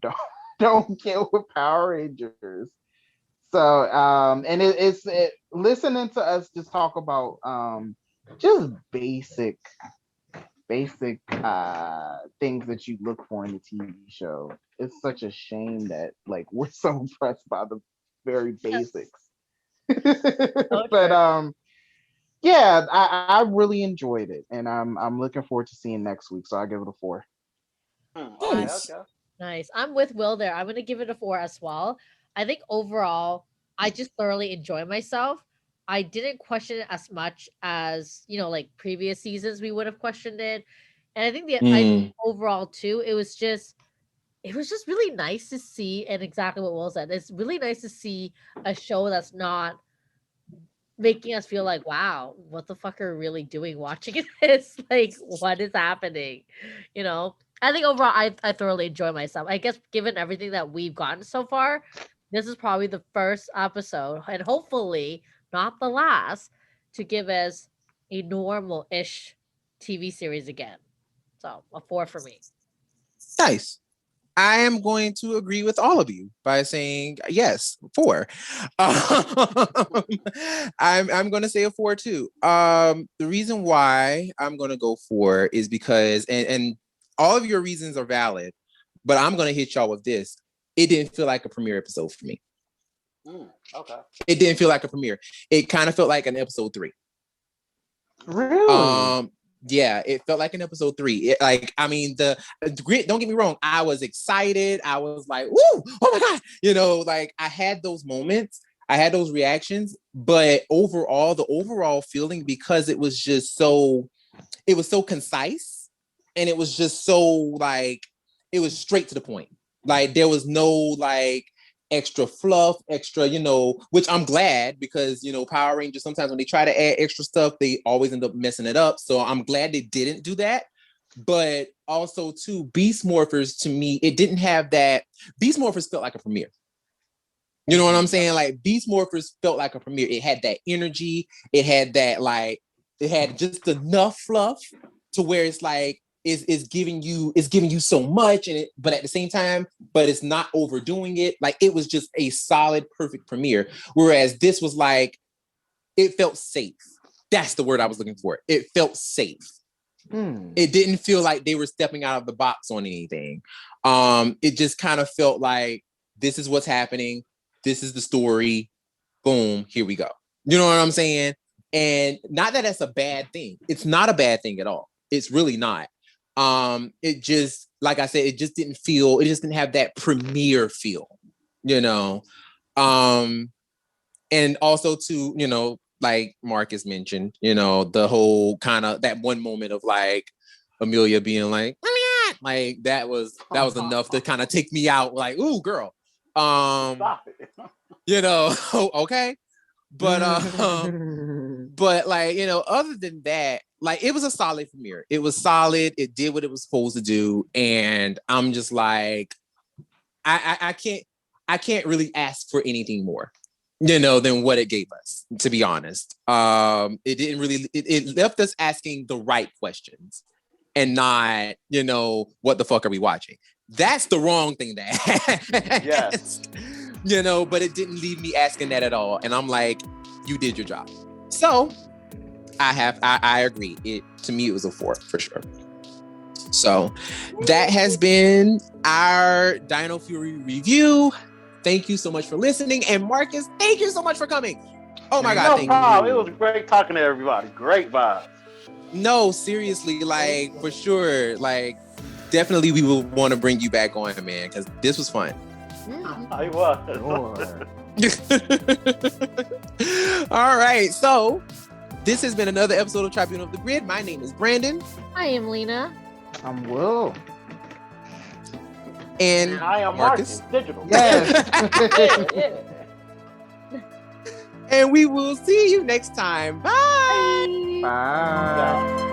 don't get with Power Rangers. So and it's listening to us just talk about just basic things that you look for in a TV show. It's such a shame that like we're so impressed by the very basics. But yeah, I really enjoyed it, and I'm looking forward to seeing next week. So I give it a 4. Nice. Nice. I'm with Will there. I'm gonna give it a 4 as well. I think overall, I just thoroughly enjoy myself. I didn't question it as much as like previous seasons we would have questioned it, and I think overall too, it was just really nice to see, and exactly what Will said. It's really nice to see a show that's not making us feel like, wow, what the fuck are we really doing watching this? Like, what is happening? I think overall, I thoroughly enjoy myself. I guess given everything that we've gotten so far, this is probably the first episode, and hopefully not the last, to give us a normal-ish TV series again. So a 4 for me. Nice. I am going to agree with all of you by saying yes, 4. I'm going to say a 4 too. The reason why I'm going to go 4 is because, and all of your reasons are valid, but I'm going to hit y'all with this. It didn't feel like a premiere episode for me. Okay. It didn't feel like a premiere. It kind of felt like an episode 3. Really? Yeah, it felt like an episode 3. The don't get me wrong, I was excited. I was like, woo, oh my God. Like I had those moments, I had those reactions, but the overall feeling, because it was so concise, and it was just so like, it was straight to the point. Like there was no like extra fluff, extra, which I'm glad, because, Power Rangers, sometimes when they try to add extra stuff, they always end up messing it up. So I'm glad they didn't do that. But also too, Beast Morphers, to me, it didn't have that. Beast Morphers felt like a premiere. You know what I'm saying? Like Beast Morphers felt like a premiere. It had that energy. It had that, like, it had just enough fluff to where it's like, is giving you so much, but at the same time, but it's not overdoing it. Like it was just a solid, perfect premiere. Whereas this was like, it felt safe. That's the word I was looking for. It felt safe. It didn't feel like they were stepping out of the box on anything. It just kind of felt like, this is what's happening. This is the story. Boom, here we go. You know what I'm saying? And not that that's a bad thing. It's not a bad thing at all. It's really not. It just, like I said, it just didn't have that premiere feel, and also to, like Marcus mentioned, the whole kind of that one moment of like Amelia being like, like that was enough to kind of take me out, like, ooh, girl. Stop it. Okay. But but like, other than that, like it was a solid premiere. It was solid. It did what it was supposed to do. And I'm just like, I can't really ask for anything more, than what it gave us, to be honest. It didn't really, it left us asking the right questions and not, what the fuck are we watching? That's the wrong thing to ask. Yes. But it didn't leave me asking that at all. And I'm like, you did your job. So I agree. To me, it was a 4 for sure. So that has been our Dino Fury review. Thank you so much for listening. And Marcus, thank you so much for coming. Oh my God. No problem. It was great talking to everybody. Great vibes. No, seriously, like for sure. Like definitely we will want to bring you back on, man, because this was fun. I was. All right. So this has been another episode of Tribunal of the Grid. My name is Brandon. I am Lena. I'm Will. And I am Marcus. Digital. Yes. And we will see you next time. Bye. Bye.